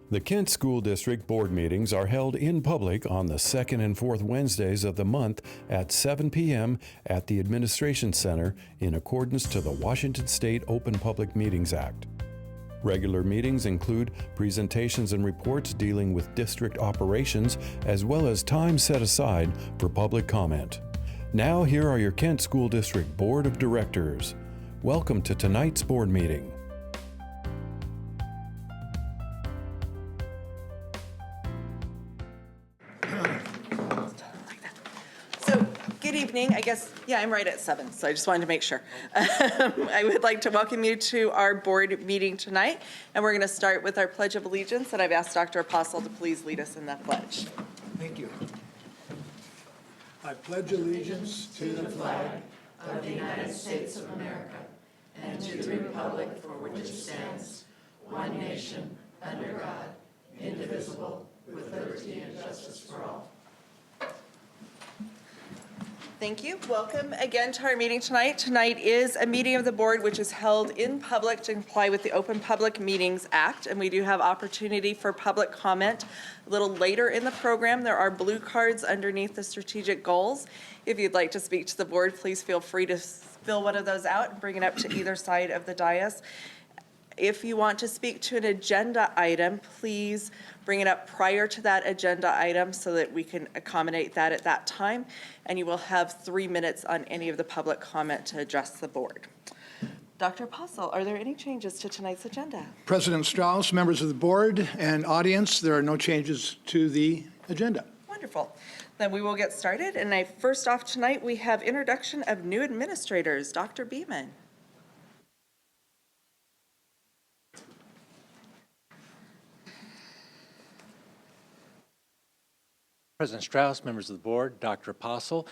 The Kent School District Board meetings are held in public on the second and fourth Wednesdays of the month at 7 p.m. at the Administration Center in accordance to the Washington State Open Public Meetings Act. Regular meetings include presentations and reports dealing with district operations, as well as time set aside for public comment. Now, here are your Kent School District Board of Directors. Welcome to tonight's board meeting. Good evening. I guess, I'm right at 7, so I just wanted to make sure. I would like to welcome you to our board meeting tonight, and we're going to start with our Pledge of Allegiance, and I've asked Dr. Apostle to please lead us in that pledge. Thank you. I pledge allegiance to the flag of the United States of America and to the republic for which it stands, one nation, under God, indivisible, with liberty and justice for all. Thank you. Welcome again to our meeting tonight. Tonight is a meeting of the board which is held in public to comply with the Open Public Meetings Act, and we do have opportunity for public comment a little later in the program. There are blue cards underneath the strategic goals. If you'd like to speak to the board, please feel free to fill one of those out and bring it up to either side of the dais. If you want to speak to an agenda item, please bring it up prior to that agenda item so that we can accommodate that at that time. And you will have 3 minutes on any of the public comment to address the board. Dr. Apostle, are there any changes to tonight's agenda? President Strauss, members of the board, and audience. There are no changes to the agenda. Wonderful. Then we will get started. And first off tonight, we have introduction of new administrators. Dr. Beeman. President Strauss, members of the board, Dr. Apostle,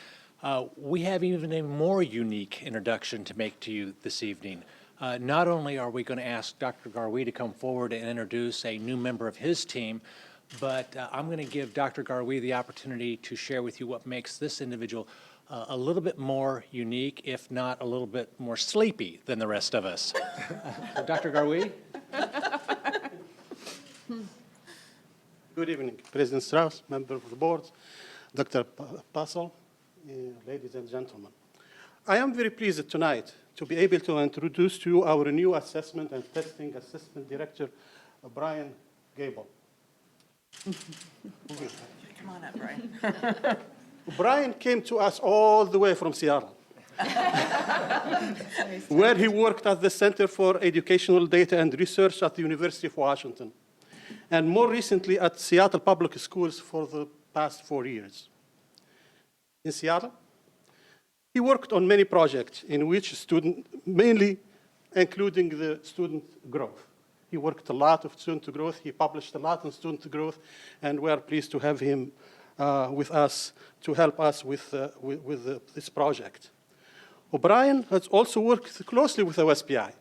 we have even a more unique introduction to make to you this evening. Not only are we going to ask Dr. Garwe to come forward and introduce a new member of his team, but I'm going to give Dr. Garwe the opportunity to share with you what makes this individual a little bit more unique, if not a little bit more sleepy than the rest of us. Dr. Garwe? Good evening, President Strauss, member of the board, Dr. Apostle, ladies and gentlemen. I am very pleased tonight to be able to introduce to you our new Assessment and Testing Assistant Director, Brian Gable. Come on up, Brian. Brian came to us all the way from Seattle, where he worked at the Center for Educational Data and Research at the University of Washington, and more recently at Seattle Public Schools for the past 4 years. In Seattle, he worked on many projects in which mainly including the student growth. He worked a lot of student growth, he published a lot on student growth, and we are pleased to have him with us to help us with this project. O'Brien has also worked closely with OSPI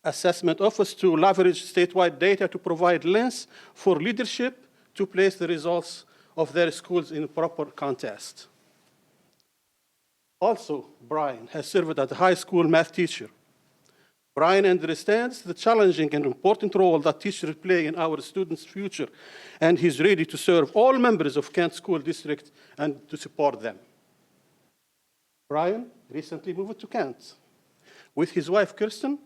Assessment Office to leverage statewide data to provide lens for leadership to place the results of their schools in proper context. Also, Brian has served as a high school math teacher. Brian understands the challenging and important role that teachers play in our students' future, and he's ready to serve all members of Kent School District and to support them. Brian recently moved to Kent with his wife, Kirsten,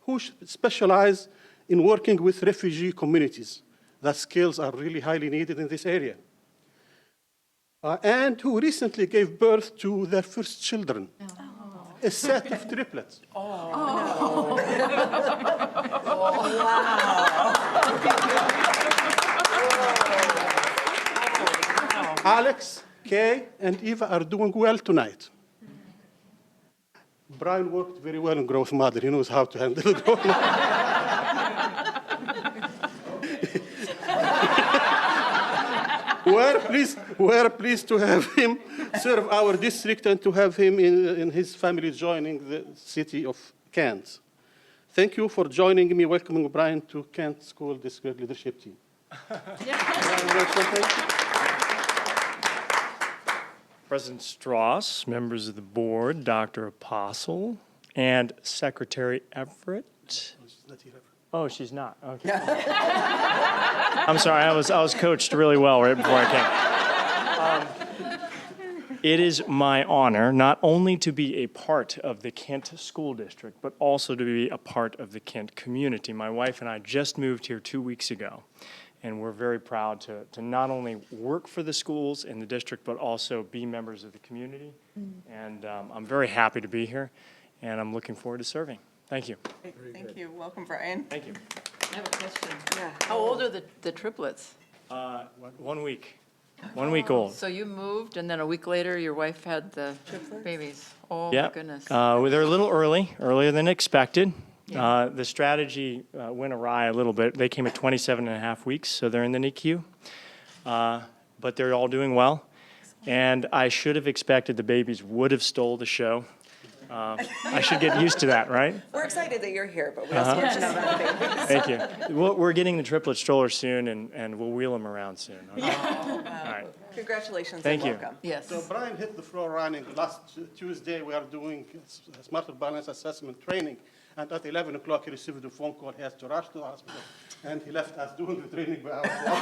who specialize in working with refugee communities. That skills are really highly needed in this area. And who recently gave birth to their first children, a set of triplets. Wow. Alex, Kay, and Eva are doing well tonight. Brian worked very well in growth mother. He knows how to handle growth mother. We're pleased to have him serve our district and to have him in his family joining the city of Kent. Thank you for joining me, welcoming Brian to Kent School District Leadership Team. President Strauss, members of the board, Dr. Apostle, and Secretary Everett. Oh, she's not. Okay. I'm sorry. I was coached really well right before I came. It is my honor not only to be a part of the Kent School District, but also to be a part of the Kent community. My wife and I just moved here 2 weeks ago, and we're very proud to not only work for the schools in the district, but also be members of the community. And I'm very happy to be here, and I'm looking forward to serving. Thank you. Thank you. Welcome, Brian. Thank you. I have a question. Yeah. How old are the triplets? 1 week. 1 week old. So you moved, and then a week later, your wife had the babies? Oh, my Yep. goodness. They're a little earlier than expected. The strategy went awry a little bit. They came at 27 and a half weeks, so they're in the NICU. But they're all doing well. And I should have expected the babies would have stole the show. I should get used to that, right? We're excited that you're here, but we also want to know about the babies. Thank you. We're getting the triplet stroller soon, and we'll wheel them around soon. Okay? All right. Congratulations Thank and you. welcome. Yes. So Brian hit the floor running. Last Tuesday, we are doing smarter balance assessment training. And at 11 o'clock, he received a phone call. He has to rush to the hospital. And he left us doing the training by ourselves.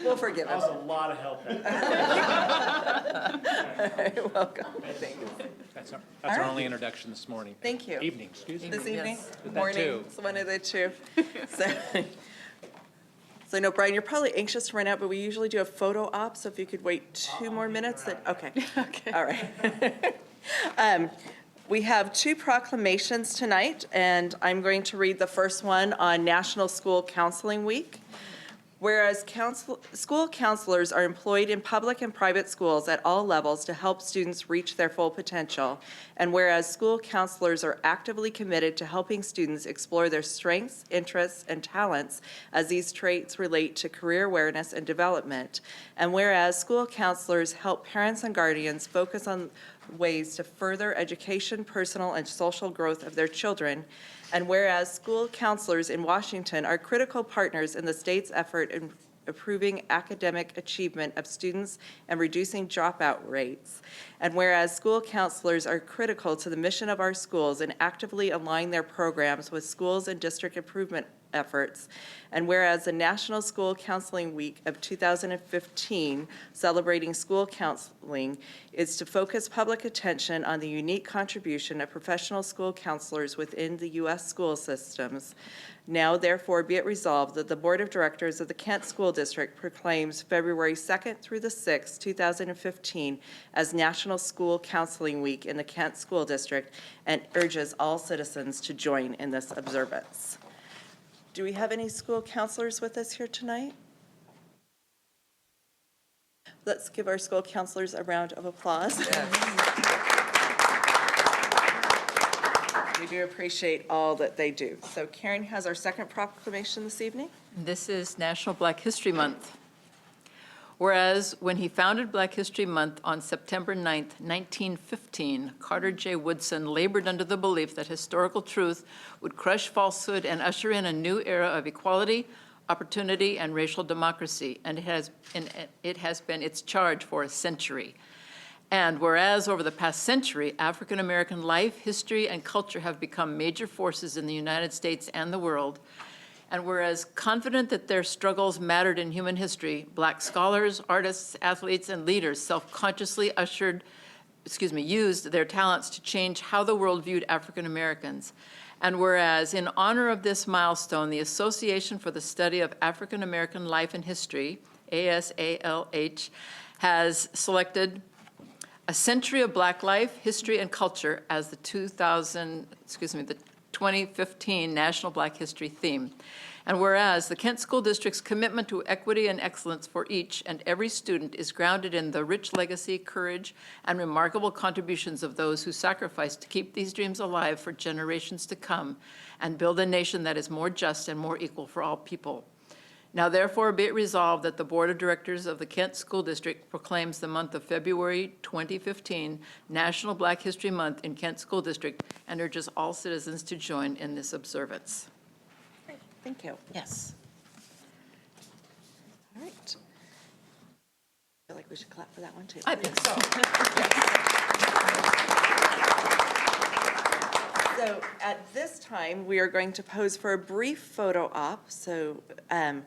We'll forgive That him. was a lot of help. Welcome. Thank you. That's our only introduction this morning. Thank you. Evening, excuse me. This evening, Yes. morning, too. it's one of the two. So I know, Brian, you're probably anxious to run out, but we usually do a photo op, so if you could wait 2 more minutes, then, okay. Okay. All right. We have 2 proclamations tonight, and I'm going to read the first one on National School Counseling Week. Whereas school counselors are employed in public and private schools at all levels to help students reach their full potential, and whereas school counselors are actively committed to helping students explore their strengths, interests, and talents as these traits relate to career awareness and development, and whereas school counselors help parents and guardians focus on ways to further education, personal, and social growth of their children, and whereas school counselors in Washington are critical partners in the state's effort in improving academic achievement of students and reducing dropout rates, and whereas school counselors are critical to the mission of our schools and actively align their programs with schools and district improvement efforts, and whereas the National School Counseling Week of 2015, celebrating school counseling, is to focus public attention on the unique contribution of professional school counselors within the U.S. school systems. Now, therefore, be it resolved that the Board of Directors of the Kent School District proclaims February 2nd through the 6th, 2015, as National School Counseling Week in the Kent School District and urges all citizens to join in this observance. Do we have any school counselors with us here tonight? Let's give our school counselors a round of applause. We do appreciate all that they do. So Karen has our second proclamation this evening. This is National Black History Month. Whereas when he founded Black History Month on September 9th, 1915, Carter J. Woodson labored under the belief that historical truth would crush falsehood and usher in a new era of equality, opportunity, and racial democracy, and it has been its charge for a century. And whereas over the past century, African American life, history, and culture have become major forces in the United States and the world, and whereas confident that their struggles mattered in human history, Black scholars, artists, athletes, and leaders self-consciously used their talents to change how the world viewed African Americans. And whereas in honor of this milestone, the Association for the Study of African American Life and History, ASALH, has selected A Century of Black Life, History, and Culture as the 2015 National Black History theme. And whereas the Kent School District's commitment to equity and excellence for each and every student is grounded in the rich legacy, courage, and remarkable contributions of those who sacrificed to keep these dreams alive for generations to come and build a nation that is more just and more equal for all people. Now therefore be it resolved that the Board of Directors of the Kent School District proclaims the month of February 2015 National Black History Month in Kent School District and urges all citizens to join in this observance. Great, thank you. Yes. All right. I feel like we should clap for that one too. I think so. So at this time, we are going to pose for a brief photo op. So, and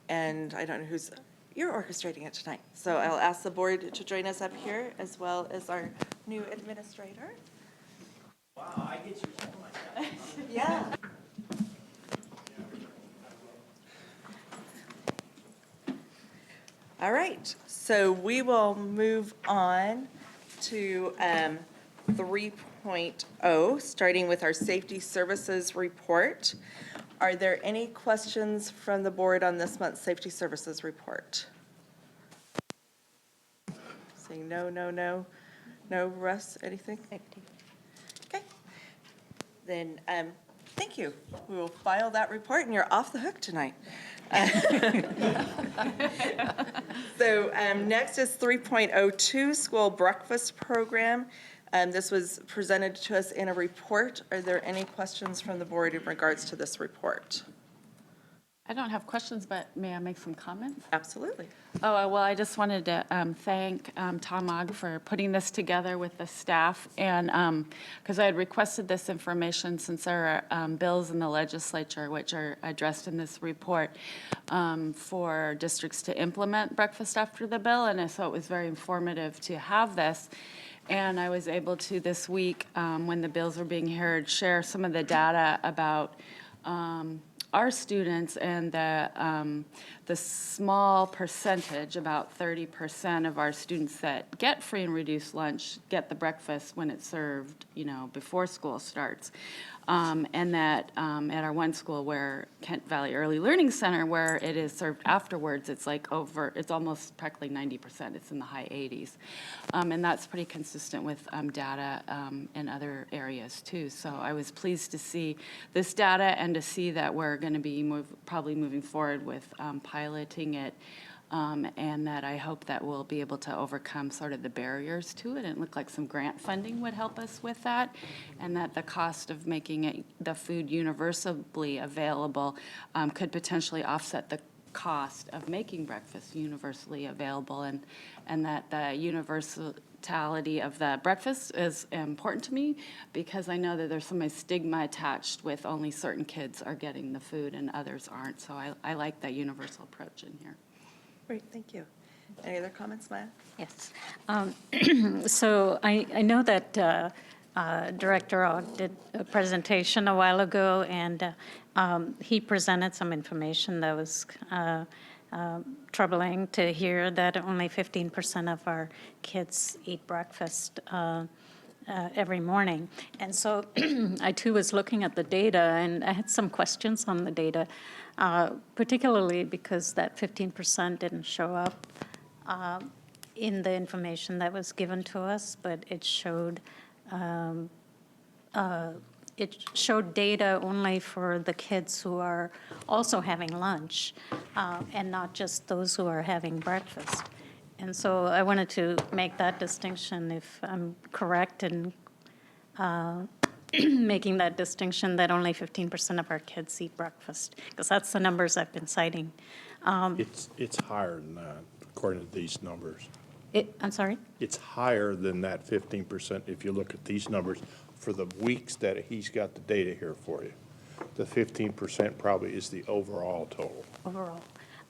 I don't know who's, you're orchestrating it tonight. So I'll ask the board to join us up here as well as our new administrator. Wow, I get you so much. Yeah. All right, so we will move on to 3.0, starting with our safety services report. Are there any questions from the board on this month's safety services report? Saying no, no, no. No, Russ, anything? Okay. Then, thank you. We will file that report, and you're off the hook tonight. So next is 3.02, school breakfast program. This was presented to us in a report. Are there any questions from the board in regards to this report? I don't have questions, but may I make some comments? Absolutely. Oh, well, I just wanted to thank Tom Ogg for putting this together with the staff, and because I had requested this information since there are bills in the legislature which are addressed in this report for districts to implement breakfast after the bill, and so it was very informative to have this. And I was able to this week, when the bills were being heard, share some of the data about our students and the small percentage, about 30% of our students that get free and reduced lunch get the breakfast when it's served, before school starts. And that at our one school where Kent Valley Early Learning Center, where it is served afterwards, it's it's almost practically 90%. It's in the high 80s. And that's pretty consistent with data in other areas too. So I was pleased to see this data and to see that we're going to be probably moving forward with piloting it. And that I hope that we'll be able to overcome sort of the barriers to it. And it looked like some grant funding would help us with that, and that the cost of making the food universally available could potentially offset the cost of making breakfast universally available, and that the universality of the breakfast is important to me, because I know that there's some stigma attached with only certain kids are getting the food and others aren't. So I like that universal approach in here. Great, thank you. Any other comments, Maya? Yes. So I know that Director Ogg did a presentation a while ago, and he presented some information that was troubling to hear, that only 15% of our kids eat breakfast every morning. And so I too was looking at the data, and I had some questions on the data, particularly because that 15% didn't show up in the information that was given to us, but it showed data only for the kids who are also having lunch, and not just those who are having breakfast. And so I wanted to make that distinction, if I'm correct in making that distinction, that only 15% of our kids eat breakfast, because that's the numbers I've been citing. It's higher than that, according to these numbers. I'm sorry? It's higher than that 15% if you look at these numbers for the weeks that he's got the data here for you. The 15% probably is the overall total. Overall.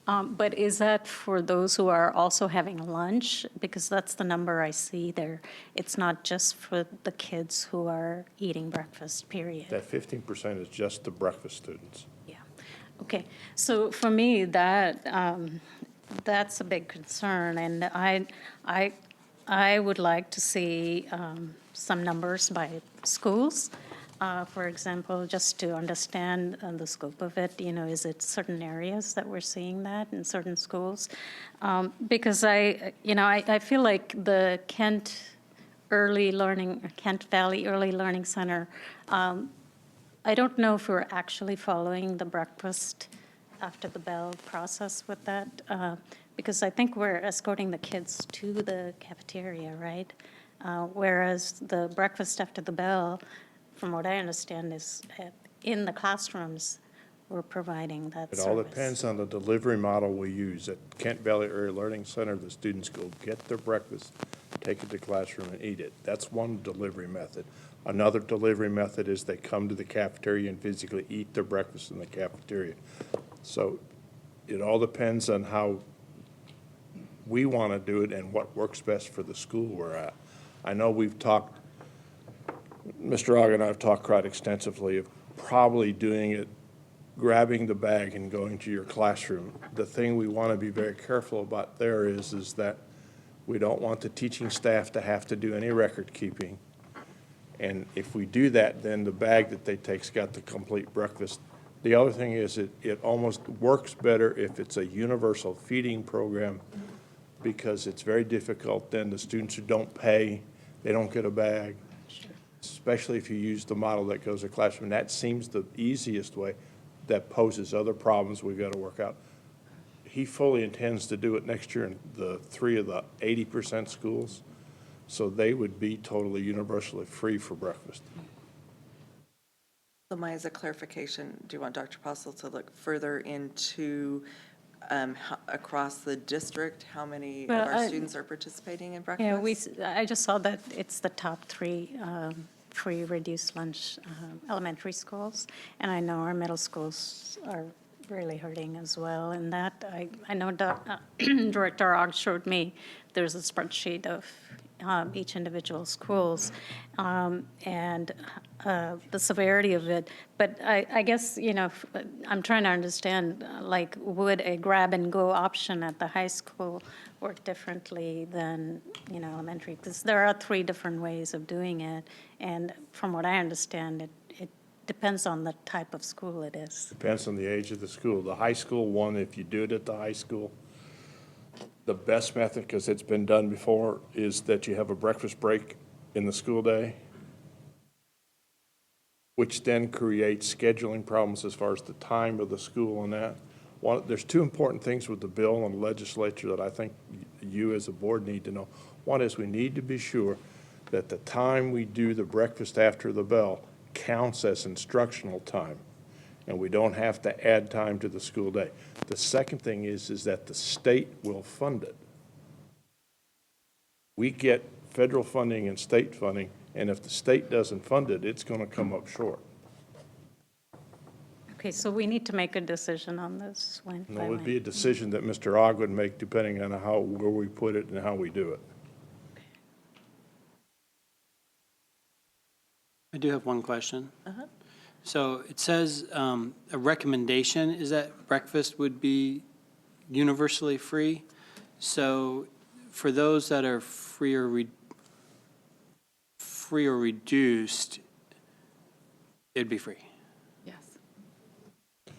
But is that for those who are also having lunch? Because that's the number I see there. It's not just for the kids who are eating breakfast, period. That 15% is just the breakfast students. Yeah. Okay. So for me, that's a big concern, and I would like to see some numbers by schools. For example, just to understand the scope of it, is it certain areas that we're seeing that in certain schools? Because I feel like the Kent Valley Early Learning Center, I don't know if we're actually following the breakfast after the bell process with that, because I think we're escorting the kids to the cafeteria, right? Whereas the breakfast after the bell, from what I understand, is in the classrooms, we're providing that It service. all depends on the delivery model we use. At Kent Valley Early Learning Center, the students go get their breakfast, take it to the classroom and eat it. That's one delivery method. Another delivery method is they come to the cafeteria and physically eat their breakfast in the cafeteria. So it all depends on how we want to do it and what works best for the school we're at. I know we've talked, Mr. Ogg and I have talked quite extensively of probably doing it, grabbing the bag and going to your classroom. The thing we want to be very careful about there is that we don't want the teaching staff to have to do any record keeping. And if we do that, then the bag that they take's got the complete breakfast. The other thing is it almost works better if it's a universal feeding program, because it's very difficult then the students who don't pay, they don't get a bag. Especially if you use the model that goes to classroom. That seems the easiest way. That poses other problems we've got to work out. He fully intends to do it next year in the 3 of the 80% schools, so they would be totally universally free for breakfast. So Maya, as a clarification, do you want Dr. Postle to look further into across the district, how many of our students are participating in breakfast? Yeah, I just saw that it's the top 3 free reduced lunch elementary schools, and I know our middle schools are really hurting as well. And that I know Director Ogg showed me there's a spreadsheet of each individual schools and the severity of it. But I guess, I'm trying to understand, like, would a grab-and-go option at the high school work differently than, elementary? Because there are 3 different ways of doing it, and from what I understand, it depends on the type of school it is. Depends on the age of the school. The high school one, if you do it at the high school, the best method, because it's been done before, is that you have a breakfast break in the school day, which then creates scheduling problems as far as the time of the school and that. There's 2 important things with the bill and the legislature that I think you as a board need to know. One is we need to be sure that the time we do the breakfast after the bell counts as instructional time, and we don't have to add time to the school day. The second thing is that the state will fund it. We get federal funding and state funding, and if the state doesn't fund it, it's going to come up short. Okay, so we need to make a decision on this when? And it would be a decision that Mr. Ogg would make depending on where we put it and how we do it. I do have one question. So it says a recommendation is that breakfast would be universally free. So for those that are free or reduced, it'd be free. Yes.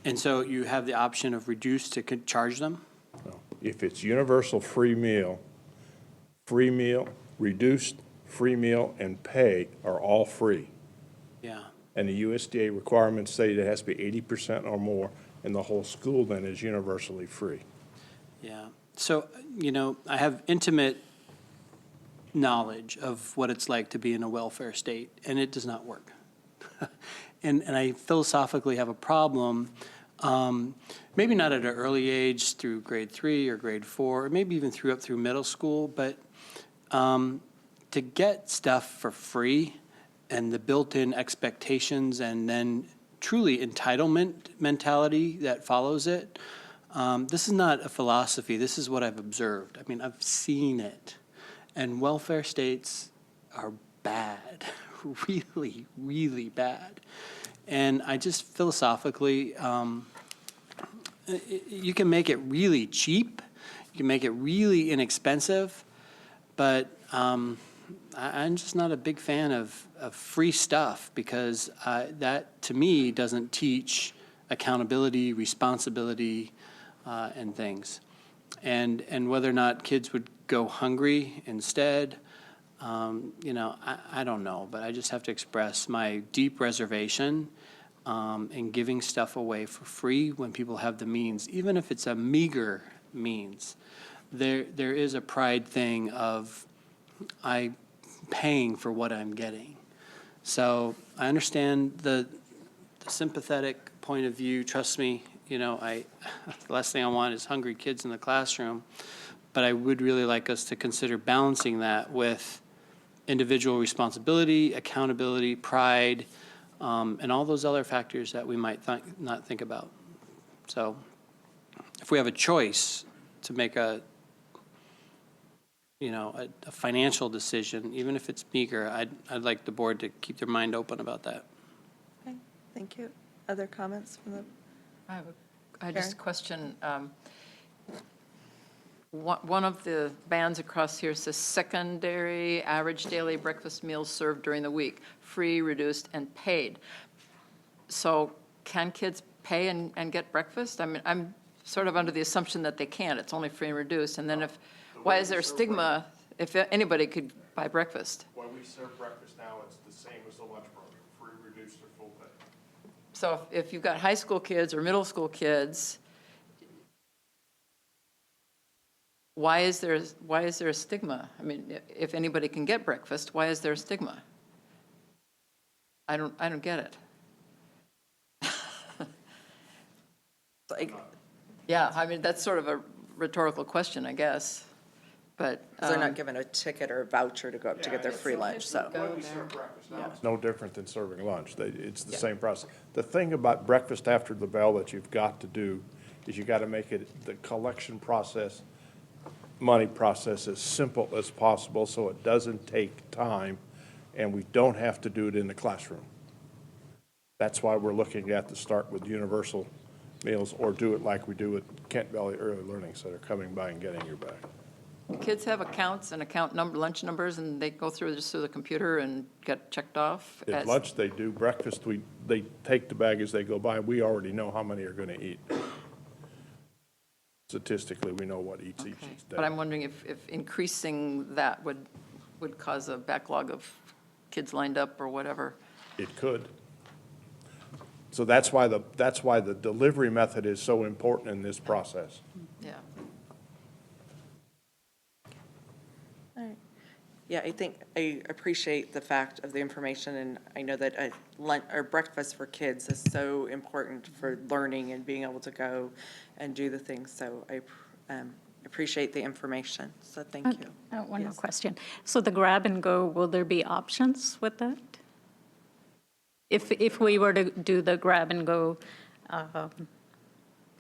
And so you have the option of reduced to charge them? No. If it's universal free meal, reduced, free meal, and pay are all free. Yeah. And the USDA requirements say it has to be 80% or more, and the whole school then is universally free. Yeah. So, I have intimate knowledge of what it's like to be in a welfare state, and it does not work. and I philosophically have a problem, maybe not at an early age through grade 3 or grade 4, or maybe even up through middle school, but to get stuff for free and the built-in expectations and then truly entitlement mentality that follows it, this is not a philosophy. This is what I've observed. I mean, I've seen it. And welfare states are bad, really, really bad. And I just philosophically, you can make it really cheap. You can make it really inexpensive. But I'm just not a big fan of free stuff, because that, to me, doesn't teach accountability, responsibility, and things. And whether or not kids would go hungry instead, I don't know. But I just have to express my deep reservation in giving stuff away for free when people have the means, even if it's a meager means. There is a pride thing of I'm paying for what I'm getting. So I understand the sympathetic point of view. Trust me, the last thing I want is hungry kids in the classroom. But I would really like us to consider balancing that with individual responsibility, accountability, pride, and all those other factors that we might not think about. So if we have a choice to make a financial decision, even if it's meager, I'd like the board to keep their mind open about that. Okay, thank you. Other comments from the, I just Karen? question, one of the bands across here says secondary average daily breakfast meals served during the week, free, reduced, and paid. So can kids pay and get breakfast? I mean, I'm sort of under the assumption that they can't. It's only free and reduced. And then why is there a stigma if anybody could buy breakfast? When we serve breakfast now, it's the same as the lunch program, free, reduced, or full pay. So if you've got high school kids or middle school kids, why is there a stigma? I mean, if anybody can get breakfast, why is there a stigma? I don't get it. like, Yeah, I mean, that's sort of a rhetorical question, I guess, but. they're not given a ticket or a voucher to go up to get their free lunch, so. When we serve breakfast now, it's no different than serving lunch. It's the same process. The thing about breakfast after the bell that you've got to do is you got to make it, the collection process, money process, as simple as possible so it doesn't take time and we don't have to do it in the classroom. That's why we're looking at to start with universal meals or do it like we do at Kent Valley Early Learning Center, coming by and getting your bag. Kids have accounts and lunch numbers, and they go through the computer and get checked off? At lunch, they do. Breakfast, they take the bag as they go by. We already know how many are going to eat. Statistically, we know what eats each day. But I'm wondering if increasing that would cause a backlog of kids lined up or whatever. It could. So that's why the delivery method is so important in this process. Yeah. All right. Yeah, I think I appreciate the fact of the information, and I know that lunch or breakfast for kids is so important for learning and being able to go and do the things. So I appreciate the information. So thank you. One more Yes. question. So the grab and go, will there be options with that? If we were to do the grab and go,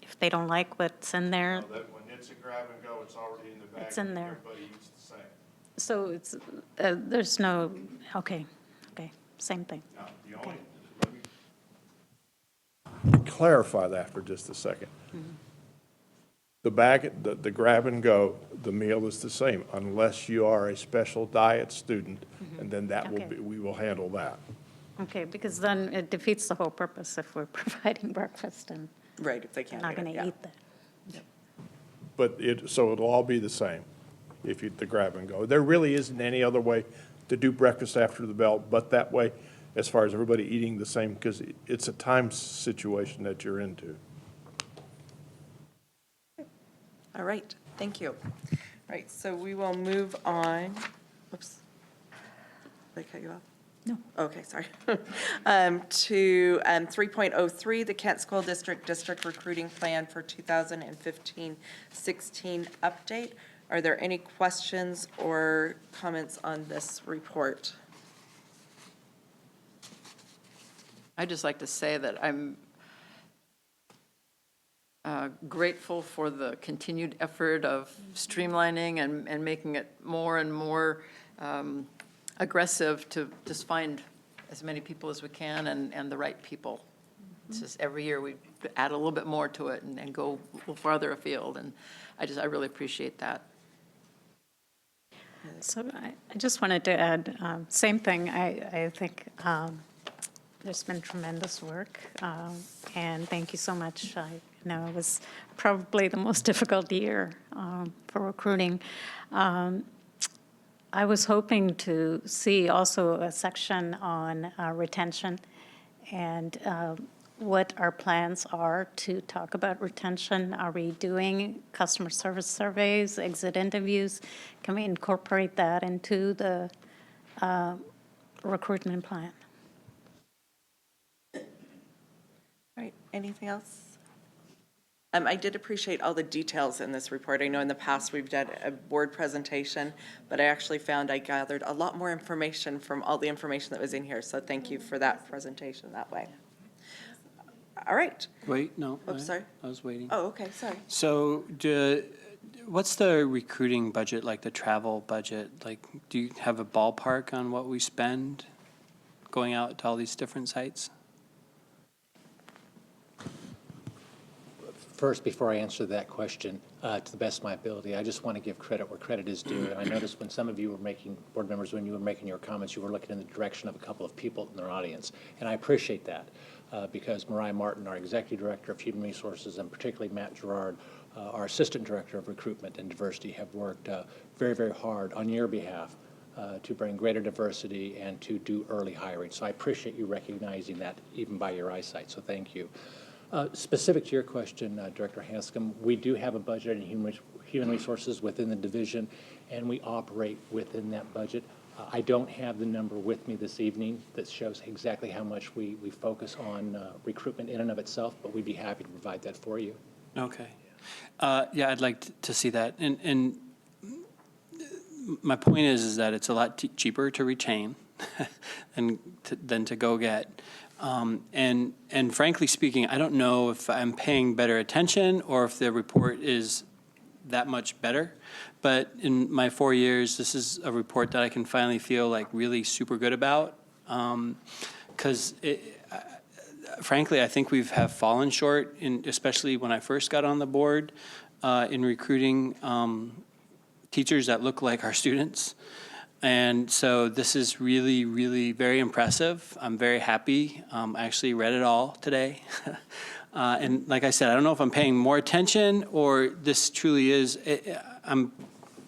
if they don't like what's in there, When it's a grab and go, it's already in the bag. It's in there. Everybody eats the same. so it's, there's no, okay, same thing. Now, let me clarify that for just a second. The bag, the grab and go, the meal is the same unless you are a special diet student, and then that will Okay. be, we will handle that. Okay, because then it defeats the whole purpose if we're providing breakfast and Right, if they they're can't not get going it, to yeah. eat that. But so it'll all be the same if you, the grab and go. There really isn't any other way to do breakfast after the bell, but that way, as far as everybody eating the same, because it's a time situation that you're into. All right, thank you. All right, so we will move on. Oops. Did I cut you off? No. Okay, sorry. To 3.03, the Kent School District Recruiting Plan for 2015-16 update. Are there any questions or comments on this report? I'd just like to say that I'm grateful for the continued effort of streamlining and making it more and more aggressive to just find as many people as we can and the right people. It's just every year we add a little bit more to it and go a little farther afield, and I really appreciate that. So I just wanted to add, same thing, I think there's been tremendous work, and thank you so much. I know it was probably the most difficult year for recruiting. I was hoping to see also a section on retention and what our plans are to talk about retention. Are we doing customer service surveys, exit interviews? Can we incorporate that into the recruitment plan? All right, anything else? I did appreciate all the details in this report. I know in the past we've done a board presentation, but I actually found I gathered a lot more information from all the information that was in here. So thank you for that presentation that way. All right. Wait, no. Oops, sorry. I was waiting. Oh, okay, sorry. So what's the recruiting budget, like the travel budget? Like, do you have a ballpark on what we spend going out to all these different sites? First, before I answer that question, to the best of my ability, I just want to give credit where credit is due. And I noticed when some of you were board members, when you were making your comments, you were looking in the direction of a couple of people in their audience. And I appreciate that because Mariah Martin, our Executive Director of Human Resources, and particularly Matt Gerard, our Assistant Director of Recruitment and Diversity, have worked very, very hard on your behalf to bring greater diversity and to do early hiring. So I appreciate you recognizing that even by your eyesight, so thank you. Specific to your question, Director Hanscom, we do have a budget in human resources within the division, and we operate within that budget. I don't have the number with me this evening that shows exactly how much we focus on recruitment in and of itself, but we'd be happy to provide that for you. Okay. Yeah, I'd like to see that. And my point is that it's a lot cheaper to retain than to go get. And frankly speaking, I don't know if I'm paying better attention or if the report is that much better. But in my 4 years, this is a report that I can finally feel like really super good about. Because frankly, I think we have fallen short, especially when I first got on the board, in recruiting teachers that look like our students. And so this is really, really very impressive. I'm very happy. I actually read it all today. And like I said, I don't know if I'm paying more attention or this truly is. I'm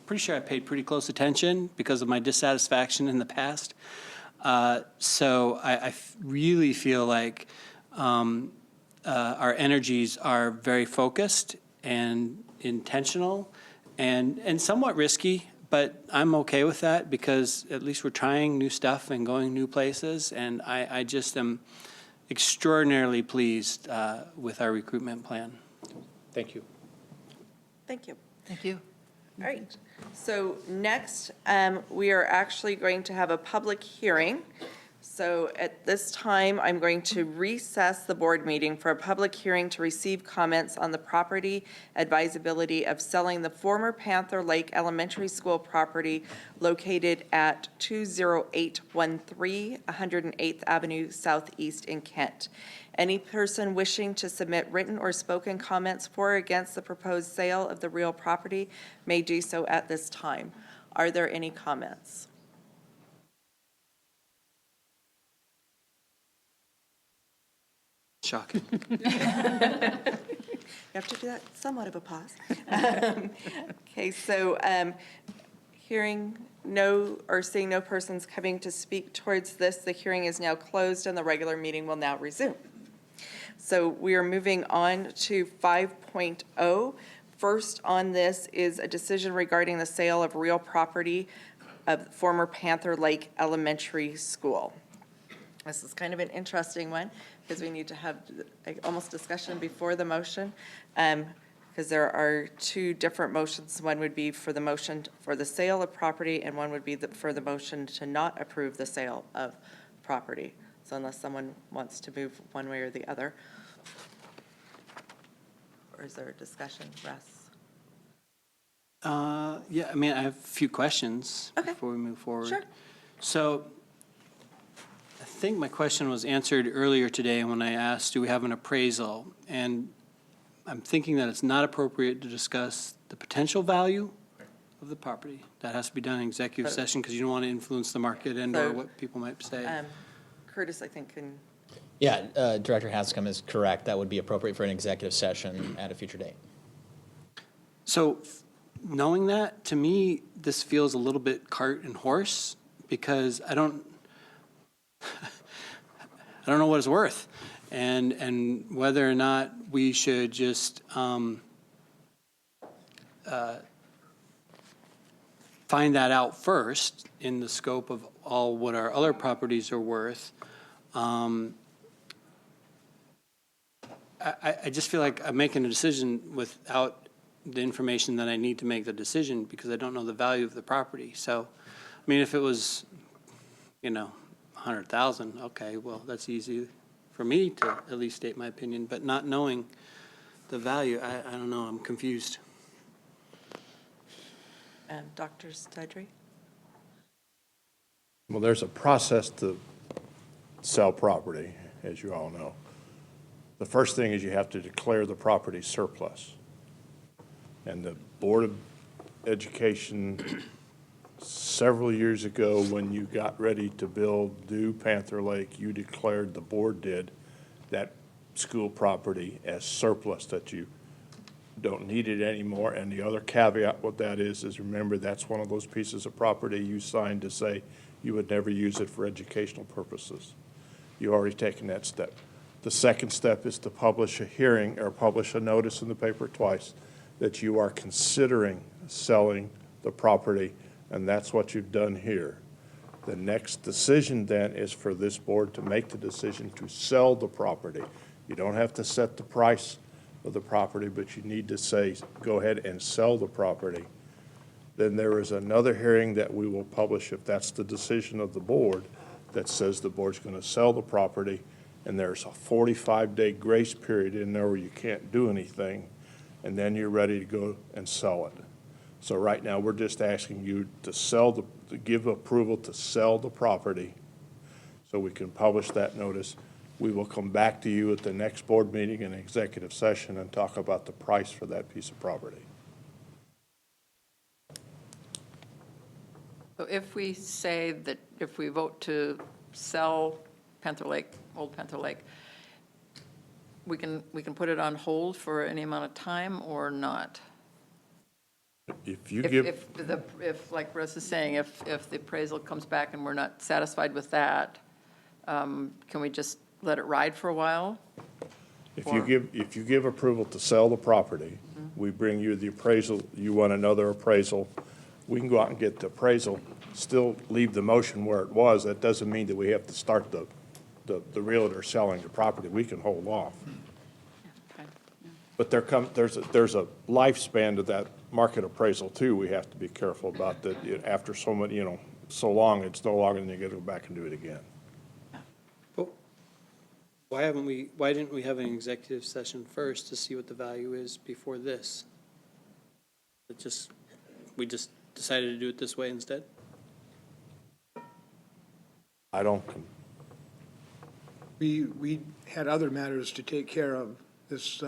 pretty sure I paid pretty close attention because of my dissatisfaction in the past. So I really feel like our energies are very focused and intentional and somewhat risky. But I'm okay with that because at least we're trying new stuff and going new places. And I just am extraordinarily pleased with our recruitment plan. Thank you. Thank you. Thank you. All right. So next, we are actually going to have a public hearing. So at this time, I'm going to recess the board meeting for a public hearing to receive comments on the property advisability of selling the former Panther Lake Elementary School property located at 20813 108th Avenue Southeast in Kent. Any person wishing to submit written or spoken comments for or against the proposed sale of the real property may do so at this time. Are there any comments? Shocking. You have to do that somewhat of a pause. Okay, so hearing no or seeing no persons coming to speak towards this, the hearing is now closed and the regular meeting will now resume. So we are moving on to 5.0. First on this is a decision regarding the sale of real property of former Panther Lake Elementary School. This is kind of an interesting one because we need to have almost discussion before the motion because there are two different motions. One would be for the motion for the sale of property and one would be for the motion to not approve the sale of property. So unless someone wants to move one way or the other. Or is there a discussion, Russ? Yeah, I mean, I have a few questions before we move forward. Sure. So I think my question was answered earlier today when I asked, do we have an appraisal? And I'm thinking that it's not appropriate to discuss the potential value of the property. That has to be done in executive session because you don't want to influence the market and or what people might say. Curtis, I think, can. Yeah, Director Hanscom is correct. That would be appropriate for an executive session at a future date. So knowing that, to me, this feels a little bit cart and horse because I don't know what it's worth and whether or not we should just find that out first in the scope of all what our other properties are worth. I just feel like I'm making a decision without the information that I need to make the decision because I don't know the value of the property. So, I mean, if it was, 100,000, okay, well, that's easy for me to at least state my opinion, but not knowing the value, I don't know, I'm confused. And Dr. Stidry? Well, there's a process to sell property, as you all know. The first thing is you have to declare the property surplus. And the Board of Education, several years ago, when you got ready to build New Panther Lake, you declared, the board did, that school property as surplus, that you don't need it anymore. And the other caveat with that is remember, that's one of those pieces of property you signed to say you would never use it for educational purposes. You already taken that step. The second step is to publish a hearing or publish a notice in the paper twice that you are considering selling the property, and that's what you've done here. The next decision then is for this board to make the decision to sell the property. You don't have to set the price of the property, but you need to say, go ahead and sell the property. Then there is another hearing that we will publish if that's the decision of the board that says the board's going to sell the property, and there's a 45-day grace period in there where you can't do anything, and then you're ready to go and sell it. So right now, we're just asking you to to give approval to sell the property so we can publish that notice. We will come back to you at the next board meeting in executive session and talk about the price for that piece of property. So if we say that if we vote to sell Panther Lake, Old Panther Lake, we can put it on hold for any amount of time or not? If you give, If, like Russ is saying, if the appraisal comes back and we're not satisfied with that, can we just let it ride for a while? if you give approval to sell the property, we bring you the appraisal, you want another appraisal, we can go out and get the appraisal, still leave the motion where it was. That doesn't mean that we have to start the realtor selling the property. We can hold off. Okay. But there's a lifespan to that market appraisal too. We have to be careful about that. After so many, so long, it's no longer than you got to go back and do it again. But why didn't we have an executive session first to see what the value is before this? We just decided to do it this way instead? I don't, We had other matters to take care of this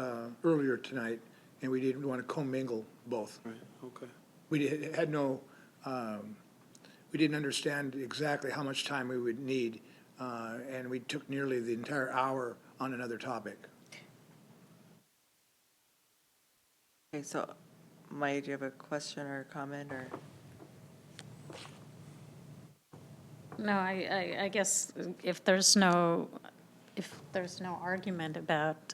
earlier tonight, and we didn't want to commingle both. Right, okay. We had no, we didn't understand exactly how much time we would need, and we took nearly the entire hour on another topic. Okay, so Maya, do you have a question or a comment or? No, I guess if there's no argument about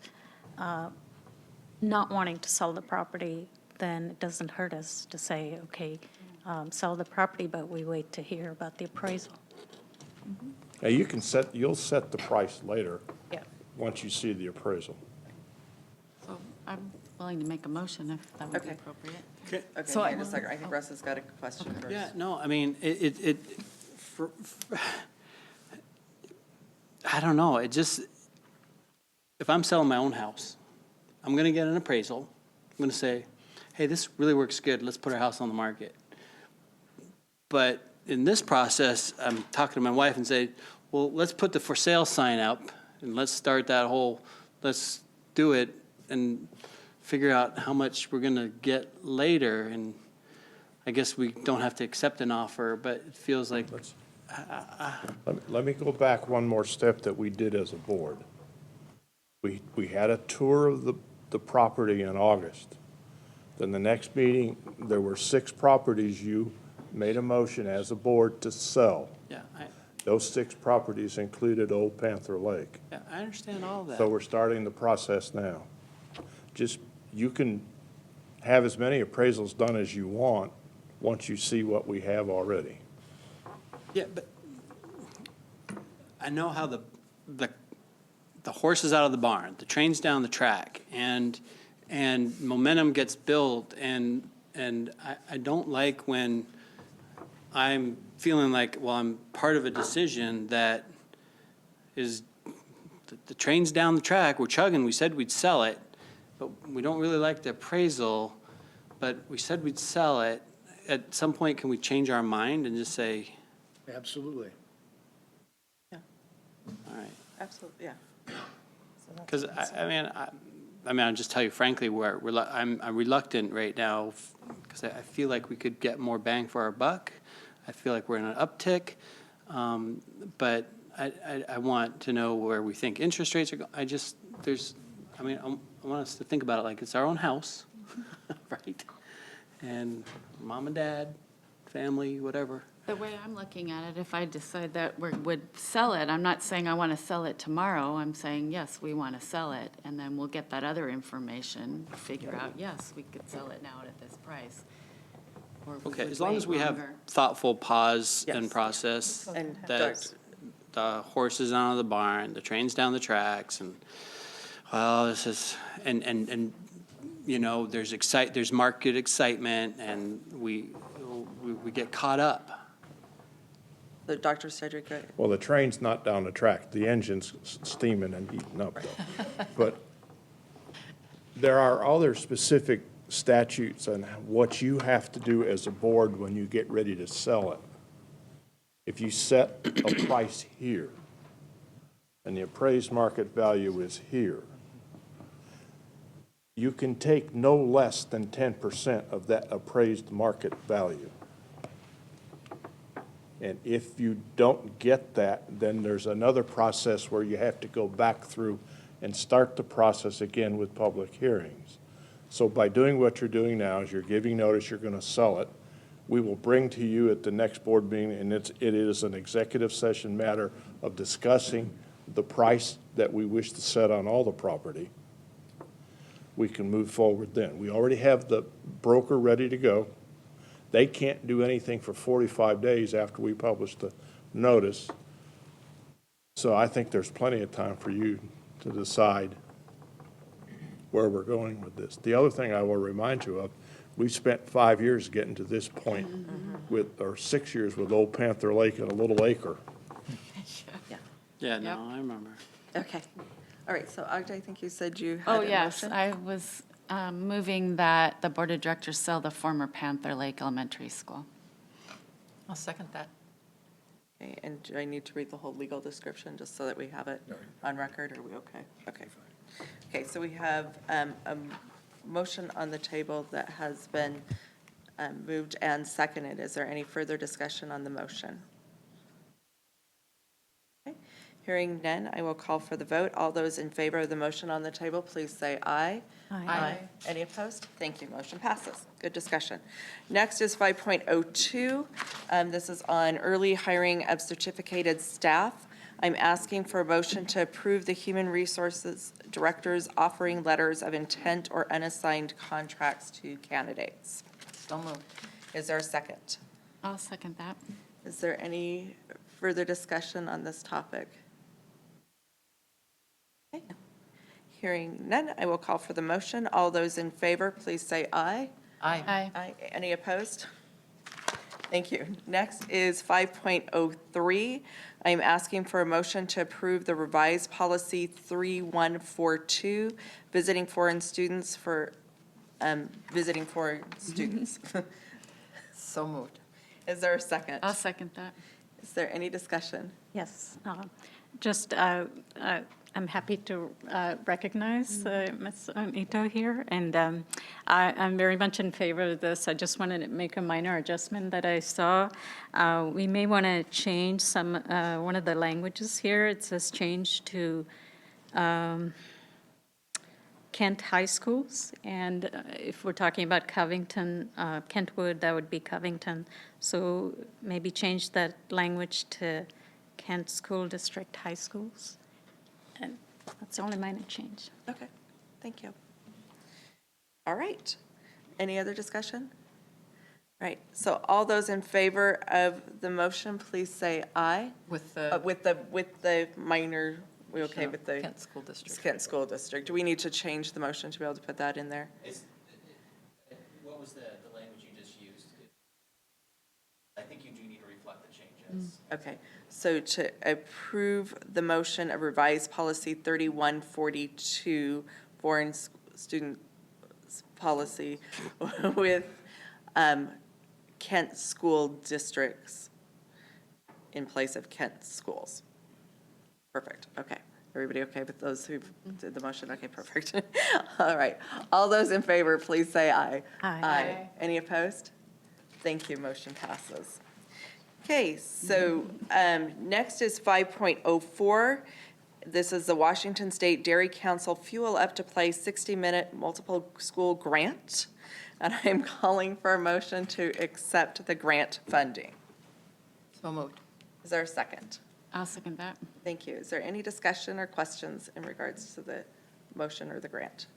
not wanting to sell the property, then it doesn't hurt us to say, okay, sell the property, but we wait to hear about the appraisal. now you'll set the price later. Yeah. Once you see the appraisal. So I'm willing to make a motion if that would be Okay. appropriate. Okay, So wait a second. I think Russ has got a question first. Yeah, no, I mean, I don't know, if I'm selling my own house, I'm going to get an appraisal. I'm going to say, hey, this really works good, let's put our house on the market. But in this process, I'm talking to my wife and say, well, let's put the for sale sign up and let's start that whole, let's do it and figure out how much we're going to get later. And I guess we don't have to accept an offer, but it feels like. Let me go back one more step that we did as a board. We had a tour of the property in August. Then the next meeting, there were 6 properties you made a motion as a board to sell. Yeah, Those 6 properties included Old Panther Lake. yeah, I understand all that. So we're starting the process now. You can have as many appraisals done as you want once you see what we have already. Yeah, but I know how the the horse is out of the barn, the train's down the track, and momentum gets built, and I don't like when I'm feeling like, well, I'm part of a decision that is, the train's down the track, we're chugging, we said we'd sell it, but we don't really like the appraisal, but we said we'd sell it. At some point, can we change our mind and just say, Absolutely. all right? Absolutely, yeah. Because, I'll just tell you frankly, I'm reluctant right now, because I feel like we could get more bang for our buck. I feel like we're in an uptick, but I want to know where we think interest rates are going. I want us to think about it like it's our own house, right? And mom and dad, family, whatever. The way I'm looking at it, if I decide that we would sell it, I'm not saying I want to sell it tomorrow. I'm saying, yes, we want to sell it, and then we'll get that other information, figure out, yes, we could sell it now at this price. Or we Okay, would as long wait as we have longer. thoughtful pause and Yes. process, And that the horse is out of the barn, the train's down the tracks, and, well, this is, and you know, there's market excitement, and we get caught up. So Dr. Cedric, Well, the train's not down the track. The engine's steaming and heating up, though. But there are other specific statutes on what you have to do as a board when you get ready to sell it. If you set a price here, and the appraised market value is here, you can take no less than 10% of that appraised market value. And if you don't get that, then there's another process where you have to go back through and start the process again with public hearings. So by doing what you're doing now is you're giving notice you're going to sell it. We will bring to you at the next board meeting, and it is an executive session matter of discussing the price that we wish to set on all the property. We can move forward then. We already have the broker ready to go. They can't do anything for 45 days after we publish the notice. So I think there's plenty of time for you to decide where we're going with this. The other thing I will remind you of, we've spent 5 years getting to this point or 6 years with Old Panther Lake and a little acre. Yeah, no, I remember. okay. All right, so Agda, I think you said you had Oh, a yes, motion? I was moving that the Board of Directors sell the former Panther Lake Elementary School. I'll second that. Okay, and do I need to read the whole legal description just so that we have it on record? Are we okay? Okay. Okay, so we have a motion on the table that has been moved and seconded. Is there any further discussion on the motion? Okay. Hearing none, I will call for the vote. All those in favor of the motion on the table, please say aye. Aye. Any opposed? Thank you. Motion passes. Good discussion. Next is 5.02. This is on early hiring of certificated staff. I'm asking for a motion to approve the Human Resources Director's offering letters of intent or unassigned contracts to candidates. So moved. Is there a second? I'll second that. Is there any further discussion on this topic? Okay. Hearing none, I will call for the motion. All those in favor, please say aye. Aye. Aye. Any opposed? Thank you. Next is 5.03. I'm asking for a motion to approve the revised policy 3142, visiting foreign students for visiting foreign students. So moved. Is there a second? I'll second that. Is there any discussion? Yes, just, I'm happy to recognize Ms. Ito here, and I'm very much in favor of this. I just wanted to make a minor adjustment that I saw. We may want to change one of the languages here. It says change to Kent High Schools, and if we're talking about Covington, Kentwood, that would be Covington. So maybe change that language to Kent School District High Schools. And that's the only minor change. Okay, thank you. All right. Any other discussion? Right, so all those in favor of the motion, please say aye. With the, With the minor We okay with the Kent School District. Kent School District? Do we need to change the motion to be able to put that in there? What was the language you just used? I think you do need to reflect the changes. Okay, so to approve the motion of revised policy 3142, foreign student policy with Kent school districts in place of Kent schools. Perfect, okay. Everybody okay with those who did the motion? Okay, perfect. All right, all those in favor, please say aye. Aye. Any opposed? Thank you, motion passes. Okay, so next is 5.04. This is the Washington State Dairy Council Fuel Up to Play 60-minute multiple school grant. And I'm calling for a motion to accept the grant funding. So moved. Is there a second? I'll second that. Thank you. Is there any discussion or questions in regards to the motion or the grant?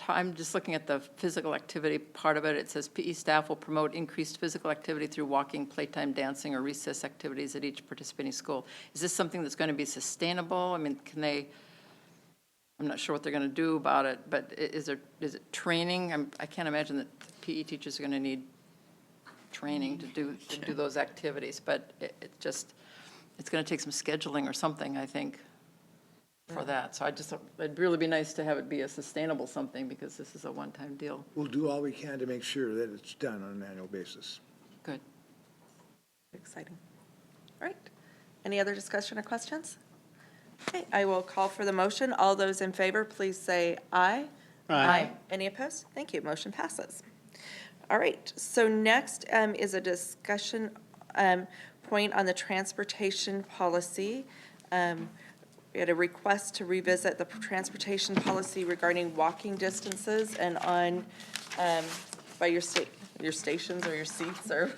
I'm just looking at the physical activity part of it. It says PE staff will promote increased physical activity through walking, playtime, dancing, or recess activities at each participating school. Is this something that's going to be sustainable? I mean, I'm not sure what they're going to do about it, but is it training? I can't imagine that PE teachers are going to need training to do those activities, but it's going to take some scheduling or something, I think, for that. So it'd really be nice to have it be a sustainable something, because this is a one-time deal. We'll do all we can to make sure that it's done on an annual basis. Good. Exciting. All right. Any other discussion or questions? Okay, I will call for the motion. All those in favor, please say aye. Aye. Any opposed? Thank you. Motion passes. All right, so next is a discussion point on the transportation policy. We had a request to revisit the transportation policy regarding walking distances, and on by your stations or your seats, or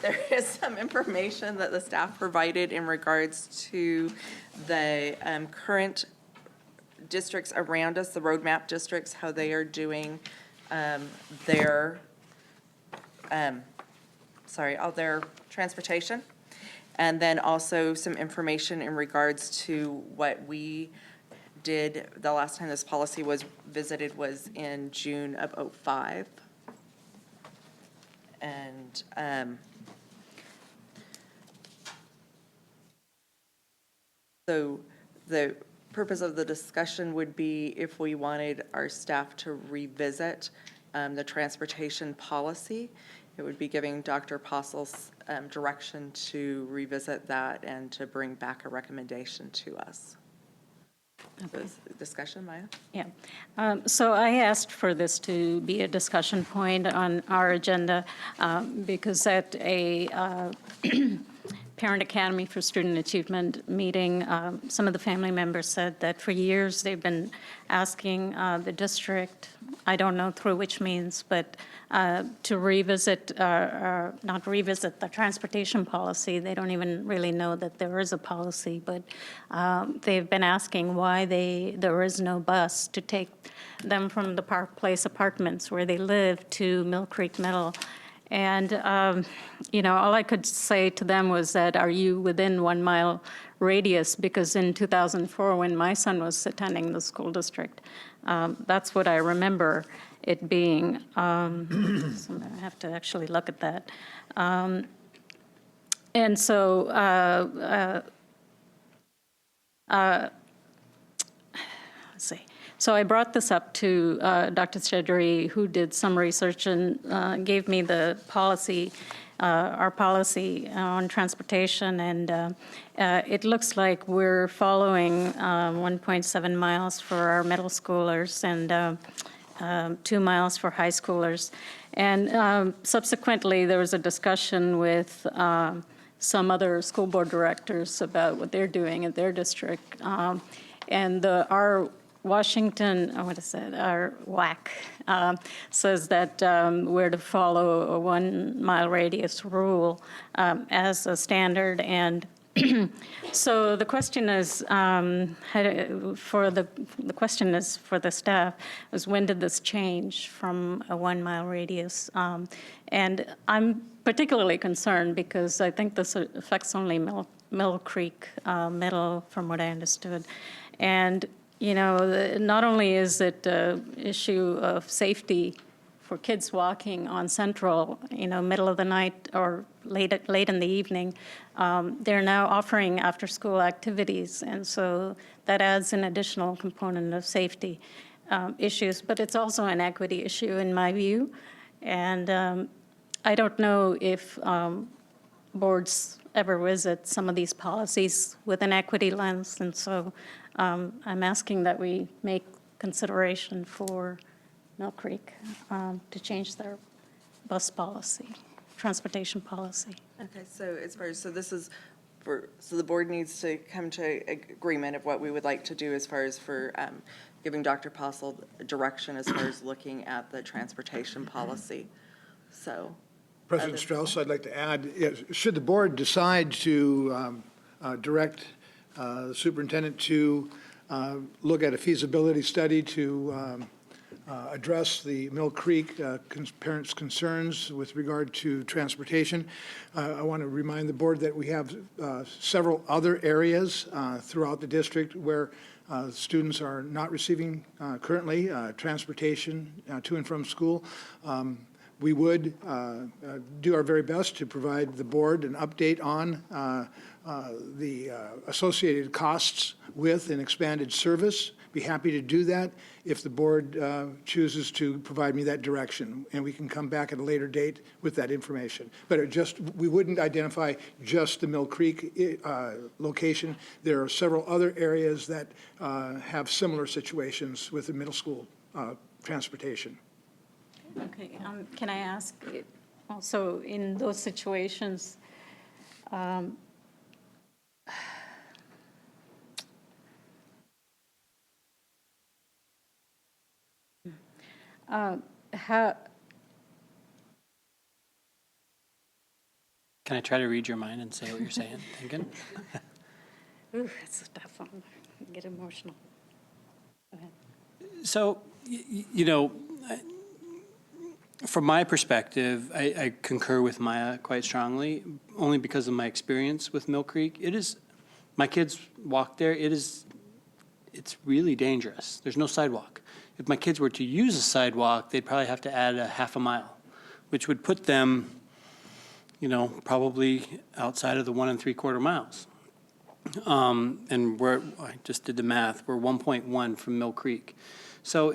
there is some information that the staff provided in regards to the current districts around us, the roadmap districts, how they are doing all their transportation. And then also some information in regards to what we did the last time this policy was visited was in June of '05. And so the purpose of the discussion would be if we wanted our staff to revisit the transportation policy. It would be giving Dr. Possel's direction to revisit that and to bring back a recommendation to us. Okay. Discussion, Maya? Yeah. So I asked for this to be a discussion point on our agenda because at a Parent Academy for Student Achievement meeting, some of the family members said that for years they've been asking the district, I don't know through which means, but to revisit, not revisit the transportation policy. They don't even really know that there is a policy, but they've been asking why there is no bus to take them from the Park Place apartments where they live to Mill Creek Middle. And, all I could say to them was that, are you within 1 mile radius? Because in 2004, when my son was attending the school district, that's what I remember it being. So I have to actually look at that. And so, let's see. So I brought this up to Dr. Chedri, who did some research and gave me the policy, our policy on transportation, and it looks like we're following 1.7 miles for our middle schoolers and 2 miles for high schoolers. And subsequently, there was a discussion with some other school board directors about what they're doing in their district. And our Washington, our WAC says that we're to follow a 1 mile radius rule as a standard. And so the question is, the question is for the staff, is when did this change from a 1 mile radius? And I'm particularly concerned because I think this affects only Mill Mill Creek Middle, from what I understood. And, you know, not only is it an issue of safety for kids walking on Central, you know, middle of the night or late in the evening, they're now offering after-school activities, and so that adds an additional component of safety issues. But it's also an equity issue in my view, and I don't know if boards ever visit some of these policies with an equity lens, and so I'm asking that we make consideration for Mill Creek to change their bus policy, transportation policy. Okay, so as far as, so this is for, so the board needs to come to agreement of what we would like to do as far as for giving Dr. Postle direction as far as looking at the transportation policy. So. President Strauss, I'd like to add, should the board decide to direct the superintendent to look at a feasibility study to address the Mill Creek parents' concerns with regard to transportation, I want to remind the board that we have several other areas throughout the district where students are not receiving currently transportation to and from school. We would do our very best to provide the board an update on the associated costs with an expanded service. Be happy to do that if the board chooses to provide me that direction, and we can come back at a later date with that information. But we wouldn't identify just the Mill Creek location. There are several other areas that have similar situations with the middle school transportation. Okay, can I ask, also in those situations, how, Can I try to read your mind and say what you're saying, thinking? ooh, it's a tough one, I get emotional. Go ahead. So, you know, from my perspective, I concur with Maya quite strongly, only because of my experience with Mill Creek. My kids walk there, it's really dangerous. There's no sidewalk. If my kids were to use a sidewalk, they'd probably have to add a half a mile, which would put them, you know, probably outside of the 1 3/4 miles. And I just did the math, we're 1.1 from Mill Creek. So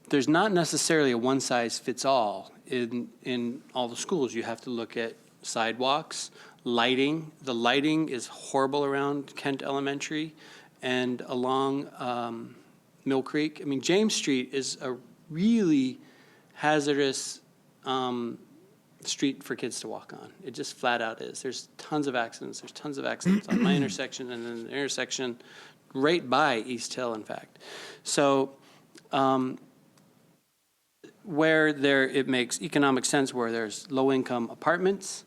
there's not necessarily a one-size-fits-all in all the schools. You have to look at sidewalks, lighting. The lighting is horrible around Kent Elementary and along Mill Creek. I mean, James Street is a really hazardous street for kids to walk on. It just flat out is. There's tons of accidents. There's tons of accidents on my intersection and then the intersection right by East Hill, in fact. So it makes economic sense where there's low-income apartments,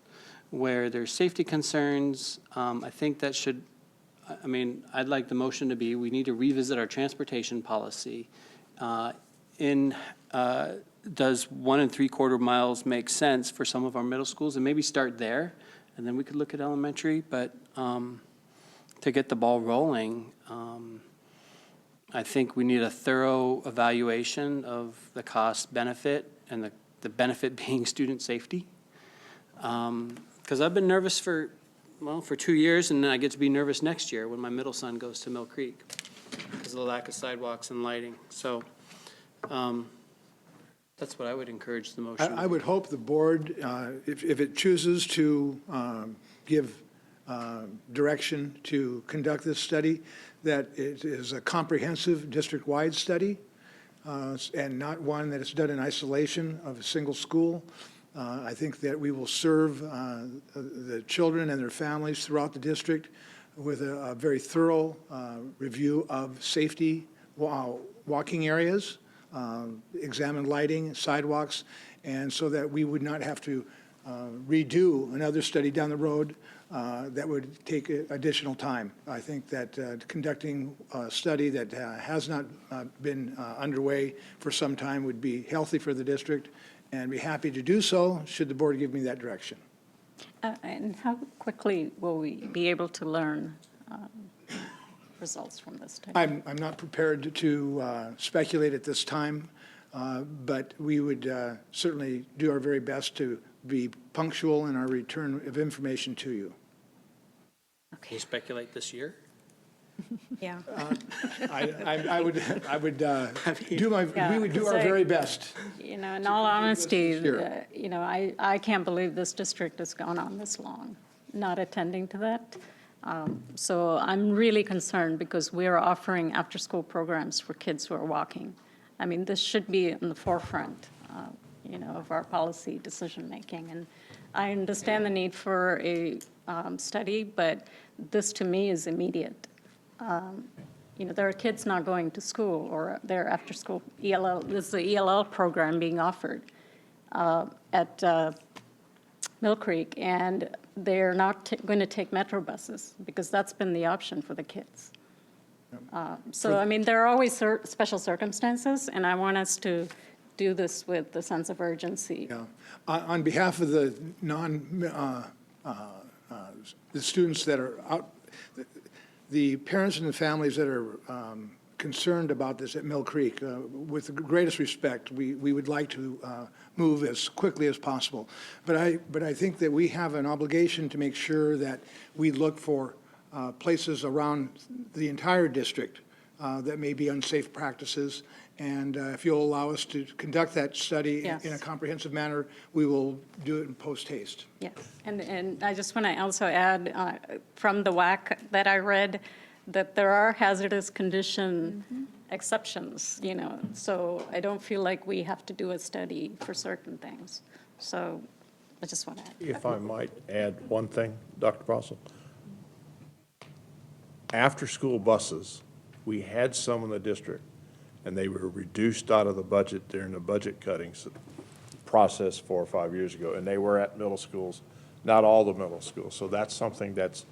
where there's safety concerns, I think that should, I mean, I'd like the motion to be, we need to revisit our transportation policy. Does 1 3/4 miles make sense for some of our middle schools? And maybe start there, and then we could look at elementary. But to get the ball rolling, I think we need a thorough evaluation of the cost benefit and the benefit being student safety. Because I've been nervous for 2 years, and then I get to be nervous next year when my middle son goes to Mill Creek because of the lack of sidewalks and lighting. So that's what I would encourage the motion. I would hope the board, if it chooses to give direction to conduct this study, that it is a comprehensive district-wide study and not one that is done in isolation of a single school. I think that we will serve the children and their families throughout the district with a very thorough review of safety walking areas, examine lighting, sidewalks, and so that we would not have to redo another study down the road that would take additional time. I think that conducting a study that has not been underway for some time would be healthy for the district, and be happy to do so should the board give me that direction. And how quickly will we be able to learn results from this study? I'm not prepared to speculate at this time, but we would certainly do our very best to be punctual in our return of information to you. Can you speculate this year? Yeah. I would do my, we would do our very best. You know, in all honesty, year. you know, I can't believe this district has gone on this long, not attending to that. So I'm really concerned because we're offering after-school programs for kids who are walking. I mean, this should be in the forefront, you know, of our policy decision-making. And I understand the need for a study, but this to me is immediate. You know, there are kids not going to school or they're after-school ELL. This is the ELL program being offered at Mill Creek, and they're not going to take metro buses because that's been the option for the kids. So, I mean, there are always special circumstances, and I want us to do this with a sense of urgency. Yeah. On behalf of the the students that are out, the parents and the families that are concerned about this at Mill Creek, with the greatest respect, we would like to move as quickly as possible. But I think that we have an obligation to make sure that we look for places around the entire district that may be unsafe practices. And if you'll allow us to conduct that study Yes. in a comprehensive manner, we will do it in post-haste. Yes, and I just want to also add from the WAC that I read that there are hazardous condition exceptions, you know, so I don't feel like we have to do a study for certain things. So I just want to add. If I might add one thing, Dr. Bossel. After-school buses, we had some in the district, and they were reduced out of the budget during the budget cuttings process 4 or 5 years ago, and they were at middle schools, not all the middle schools. So that's something that's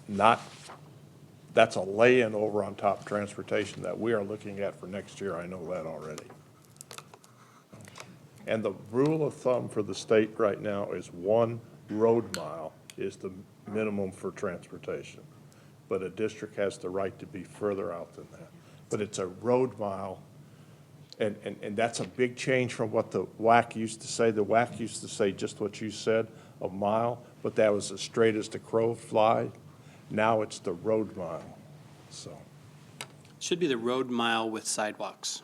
not, that's a lay-in over on top of transportation that we are looking at for next year. I know that already. And the rule of thumb for the state right now is 1 road mile is the minimum for transportation. But a district has the right to be further out than that. But it's a road mile, and that's a big change from what the WAC used to say. The WAC used to say just what you said, a mile, but that was as straight as the crow flies. Now it's the road mile, so. Should be the road mile with sidewalks.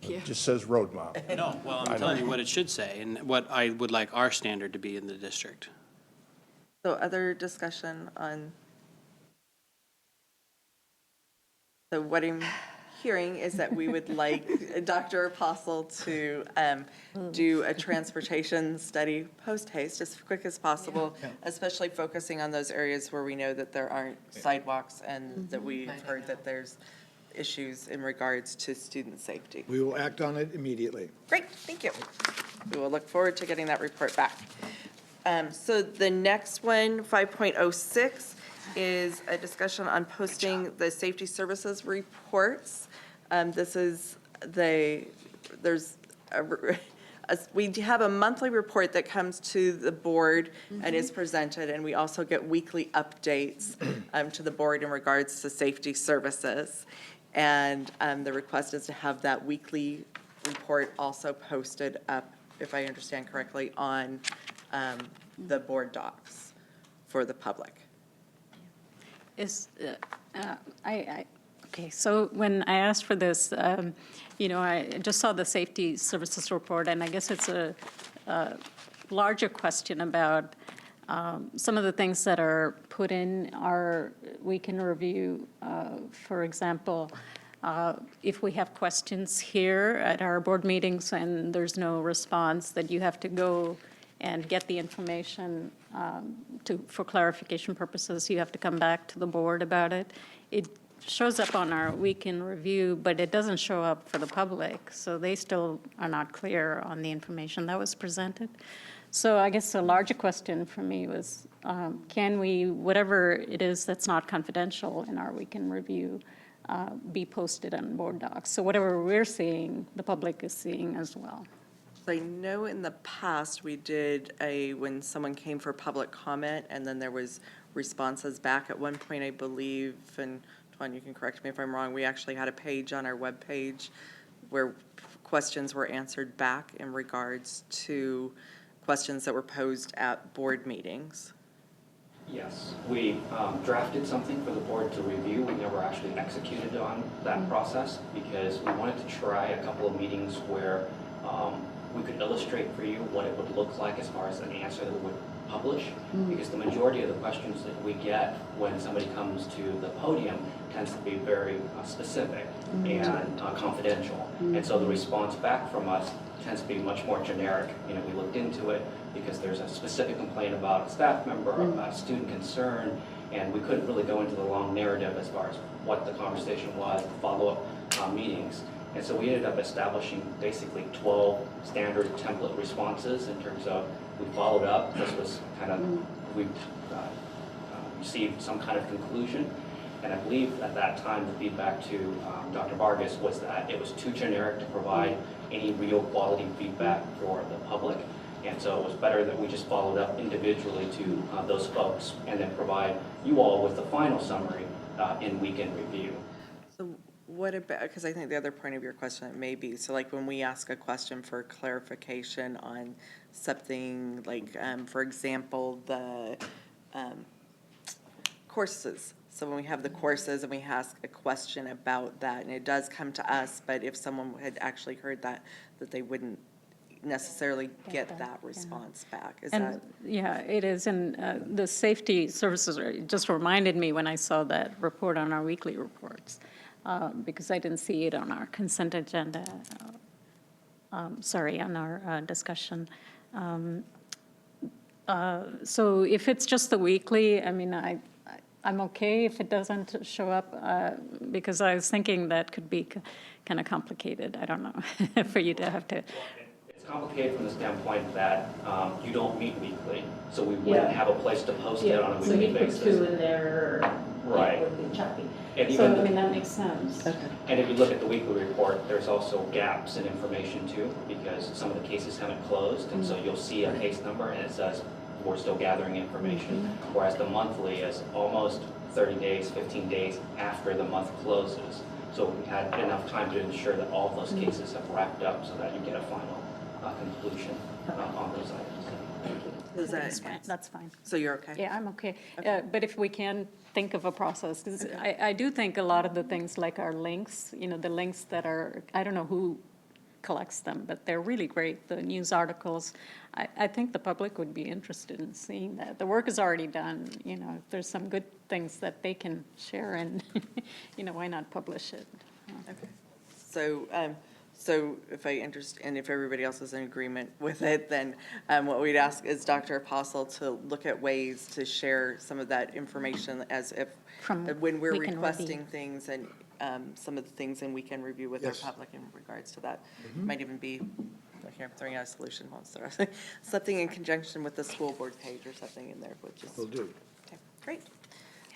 It just says road mile. No, well, I'm telling you what it should say and what I would like our standard to be in the district. So other discussion on, so what I'm hearing is that we would like Dr. Apostle to do a transportation study post-haste as quick as possible, especially focusing on those areas where we know that there aren't sidewalks and that we've heard that there's issues in regards to student safety. We will act on it immediately. Great, thank you. We will look forward to getting that report back. So the next one, 5.06, is a discussion on posting the safety services reports. This is we have a monthly report that comes to the board and is presented, and we also get weekly updates to the board in regards to safety services. And the request is to have that weekly report also posted up, if I understand correctly, on the BoardDocs for the public. Okay, so when I asked for this, you know, I just saw the safety services report, and I guess it's a larger question about some of the things that are put in our weekend review. For example, if we have questions here at our board meetings and there's no response, that you have to go and get the information for clarification purposes. You have to come back to the board about it. It shows up on our weekend review, but it doesn't show up for the public, so they still are not clear on the information that was presented. So I guess a larger question for me was, can we, whatever it is that's not confidential in our weekend review, be posted on BoardDocs? So whatever we're seeing, the public is seeing as well. So I know in the past, we did when someone came for public comment, and then there was responses back. At one point, I believe, and Twan, you can correct me if I'm wrong, we actually had a page on our webpage where questions were answered back in regards to questions that were posed at board meetings. Yes, we drafted something for the board to review. We never actually executed on that process because we wanted to try a couple of meetings where we could illustrate for you what it would look like as far as an answer that we would publish. Because the majority of the questions that we get when somebody comes to the podium tends to be very specific and confidential. And so the response back from us tends to be much more generic. You know, we looked into it because there's a specific complaint about a staff member, about student concern, and we couldn't really go into the long narrative as far as what the conversation was, the follow-up meetings. And so we ended up establishing basically 12 standard template responses in terms of we followed up. This was kind of, we received some kind of conclusion. And I believe at that time the feedback to Dr. Vargas was that it was too generic to provide any real quality feedback for the public. And so it was better that we just followed up individually to those folks and then provide you all with the final summary in weekend review. So what about, because I think the other point of your question may be, so like when we ask a question for clarification on something like, for example, the courses. So when we have the courses and we ask a question about that, and it does come to us, but if someone had actually heard that they wouldn't necessarily get that response back. Is that? Yeah, it is. And the safety services just reminded me when I saw that report on our weekly reports, because I didn't see it on our consent agenda, on our discussion. So if it's just the weekly, I mean, I'm okay if it doesn't show up, because I was thinking that could be kind of complicated. I don't know, for you to have to. It's complicated from the standpoint that you don't meet weekly, so we wouldn't have a place to post it on a weekly basis. So you put 2 in there, Right. it would be choppy. And So, even I mean, that makes sense. Okay. And if you look at the weekly report, there's also gaps in information too, because some of the cases haven't closed, and so you'll see a case number and it says we're still gathering information, whereas the monthly is almost 30 days, 15 days after the month closes. So we had enough time to ensure that all of those cases have wrapped up so that you get a final conclusion on those items. That's fine. So you're okay? Yeah, I'm okay. But if we can think of a process, because I do think a lot of the things like our links, the links that are, I don't know who collects them, but they're really great, the news articles. I think the public would be interested in seeing that. The work is already done, if there's some good things that they can share and, why not publish it? Okay. So if I understand, and if everybody else is in agreement with it, then what we'd ask is Dr. Apostle to look at ways to share some of that information as if, when we're requesting things and some of the things and we can review with our public in regards to that. Might even be, here, I'm throwing out a solution, something in conjunction with the school board page or something in there, which is. Will do. Okay, great.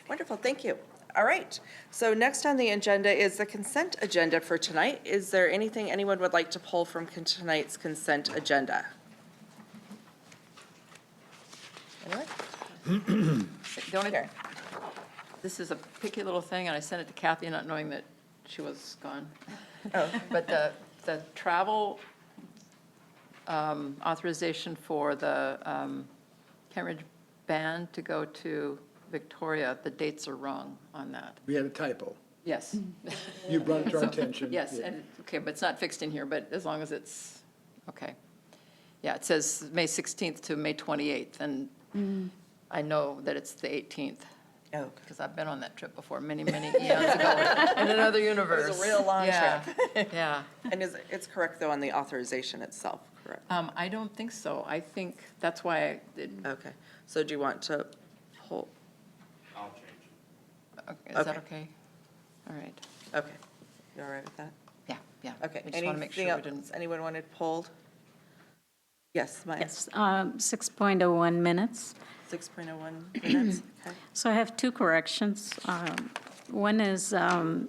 Wonderful, thank you. All right, so next on the agenda is the consent agenda for tonight. Is there anything anyone would like to pull from tonight's consent agenda? Anyone? The only, this is a picky little thing, and I sent it to Kathy not knowing that she was gone. Oh. But the travel authorization for the Cambridge band to go to Victoria, the dates are wrong on that. We had a typo. Yes. You brought it to our attention. Yes, Yeah. and, okay, but it's not fixed in here, but as long as it's, okay. Yeah, it says May 16th to May 28th, and I know that it's the 18th. Oh, Because I've been on that trip before, many, many eons ago, in another universe. It was a real long trip. Yeah. And it's correct, though, on the authorization itself, correct? I don't think so. I think that's why I did. Okay, so do you want to hold? I'll change. Okay, is that okay? All right. Okay, you all right with that? Yeah, yeah. Okay, I just want to make anything sure we else didn't. anyone wanted pulled? Yes, Maya? Yes, 6.01 minutes. 6.01 minutes, okay. So I have 2 corrections. One is the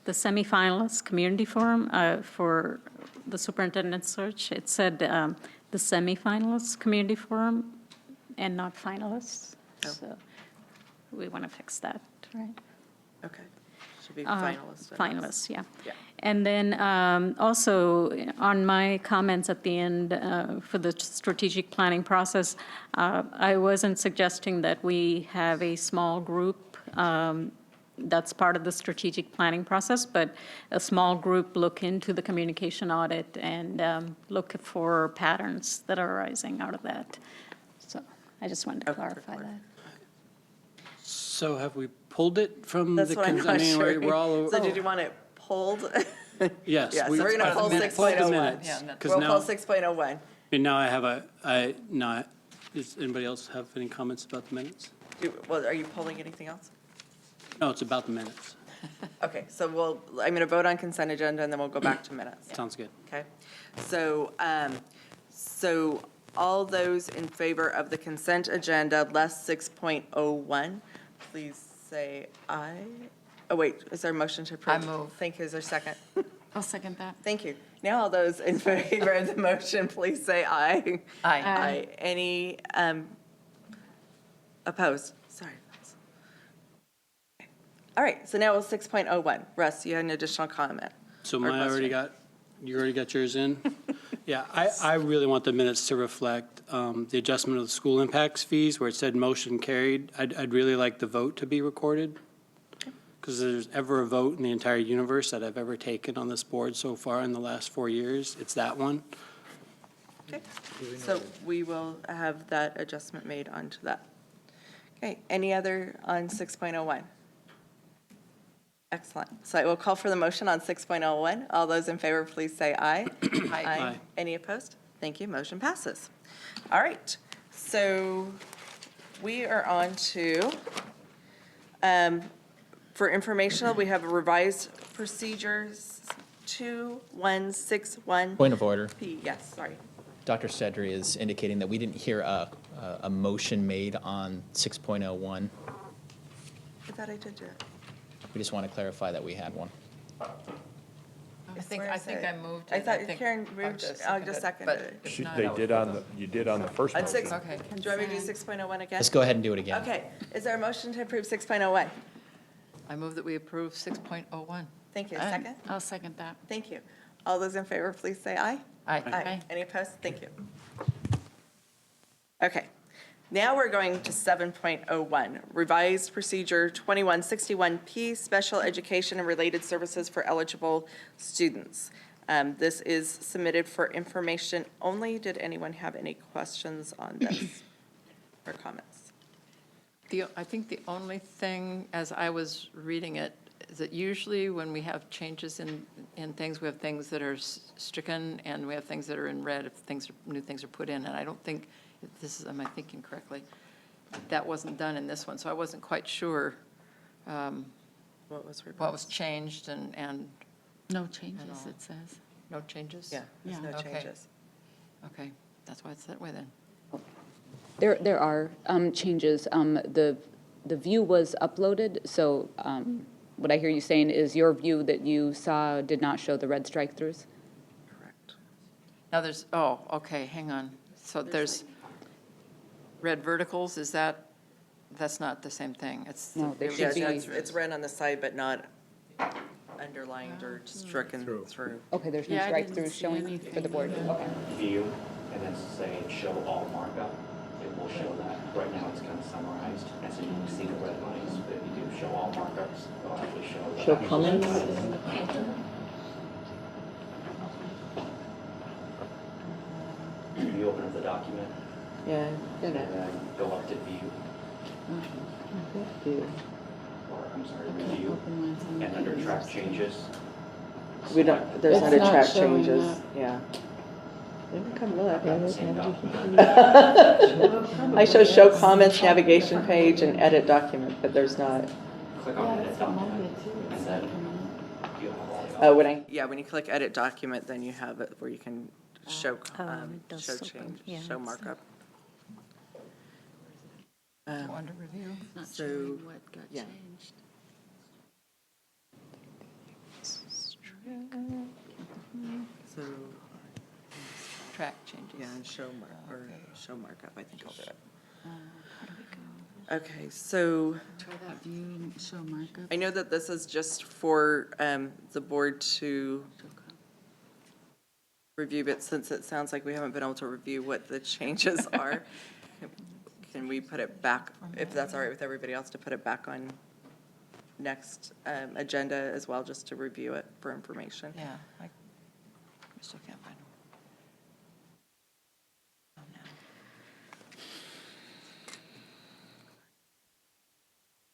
semifinalists community forum for the superintendent search. It said the semifinalists community forum and not finalists. So we want to fix that, right? Okay. Should be finalists. Finalists, yeah. Yeah. And then also, on my comments at the end for the strategic planning process, I wasn't suggesting that we have a small group that's part of the strategic planning process, but a small group look into the communication audit and look for patterns that are arising out of that. So I just wanted to clarify that. So have we pulled it from the? That's what I'm not sure. We're all. So did you want it pulled? Yes. Yeah, so we're going to pull pull the 6.01. minutes, Yeah, 'cause We'll now- pull 6.01. And now I have does anybody else have any comments about the minutes? Well, are you pulling anything else? No, it's about the minutes. Okay, so I'm going to vote on consent agenda, and then we'll go back to minutes. Sounds good. Okay? So, all those in favor of the consent agenda, less 6.01, please say aye. Oh, wait, is there a motion to approve? I move. Thank you. Is there a second? I'll second that. Thank you. Now, all those in favor of the motion, please say aye. Aye. Aye. Any opposed? Sorry. Okay. All right, so now it's 6.01. Russ, you had an additional comment. So or you already got yours in? Yeah, I really want the minutes to reflect the adjustment of the school impacts fees where it said motion carried. I'd really like the vote to be recorded. Because there's ever a vote in the entire universe that I've ever taken on this board so far in the last 4 years, it's that one. Okay, so we will have that adjustment made onto that. Okay, any other on 6.01? Excellent. So I will call for the motion on 6.01. All those in favor, please say aye. Aye. Any opposed? Thank you, motion passes. All right, so we are on to, for informational, we have a revised procedures 2161. Point of order. P, yes, sorry. Dr. Sedri is indicating that we didn't hear a motion made on 6.01. I thought I did it. We just want to clarify that we had one. I think I moved it. I thought Karen moved, I just seconded it. You did on the first On one. 6, Okay. do you want me to do 6.01 again? Let's go ahead and do it again. Okay, is there a motion to approve 6.01? I move that we approve 6.01. Thank you, second? I'll second that. Thank you. All those in favor, please say aye. Aye. Aye. Any opposed? Thank you. Okay, now we're going to 7.01, revised procedure 2161P, special education and related services for eligible students. This is submitted for information only. Did anyone have any questions on this or comments? I think the only thing, as I was reading it, is that usually when we have changes in things, we have things that are stricken and we have things that are in red if new things are put in. And I don't think, if this is, am I thinking correctly? That wasn't done in this one, so I wasn't quite sure What was revised? what was changed and No changes, it says. no changes? Yeah, there's no Yeah. Okay. changes. Okay, that's why it's that way then. There are changes. The view was uploaded, so what I hear you saying is your view that you saw did not show the red strike-throughs? Correct. Now there's, oh, okay, hang on. So there's red verticals, that's not the same thing. It's No, they Yeah, should be. it's red on the side, but not underlined or stricken through. Okay, there's no Yeah, I didn't strike-throughs see showing anything. for the board? Okay. View, and then say show all markup, it will show that. Right now, it's kind of summarized, and so you can see the red lines, but if you do show all markups, it'll actually show. Show comments? You open up the document, Yeah. and then go up to view, or I'm sorry, review, and under track changes. We don't, there's not a It's not track showing changes, that. yeah. Let me come look. Not the same document. I show comments, navigation page, and edit document, but there's not, Click on edit document, and then you have all the. when I, Yeah, when you click edit document, then you have it where you can show, it does show open. change, Yeah, show it's markup. Go under review. Not So, showing what got yeah. changed. So track changes. Yeah, and show markup, I think I'll do it. Okay, so Try that view and show markup. I know that this is just for the board to review, but since it sounds like we haven't been able to review what the changes are, can we put it back, if that's all right with everybody else, to put it back on next agenda as well, just to review it for information? Yeah, I still can't find them. Oh, no.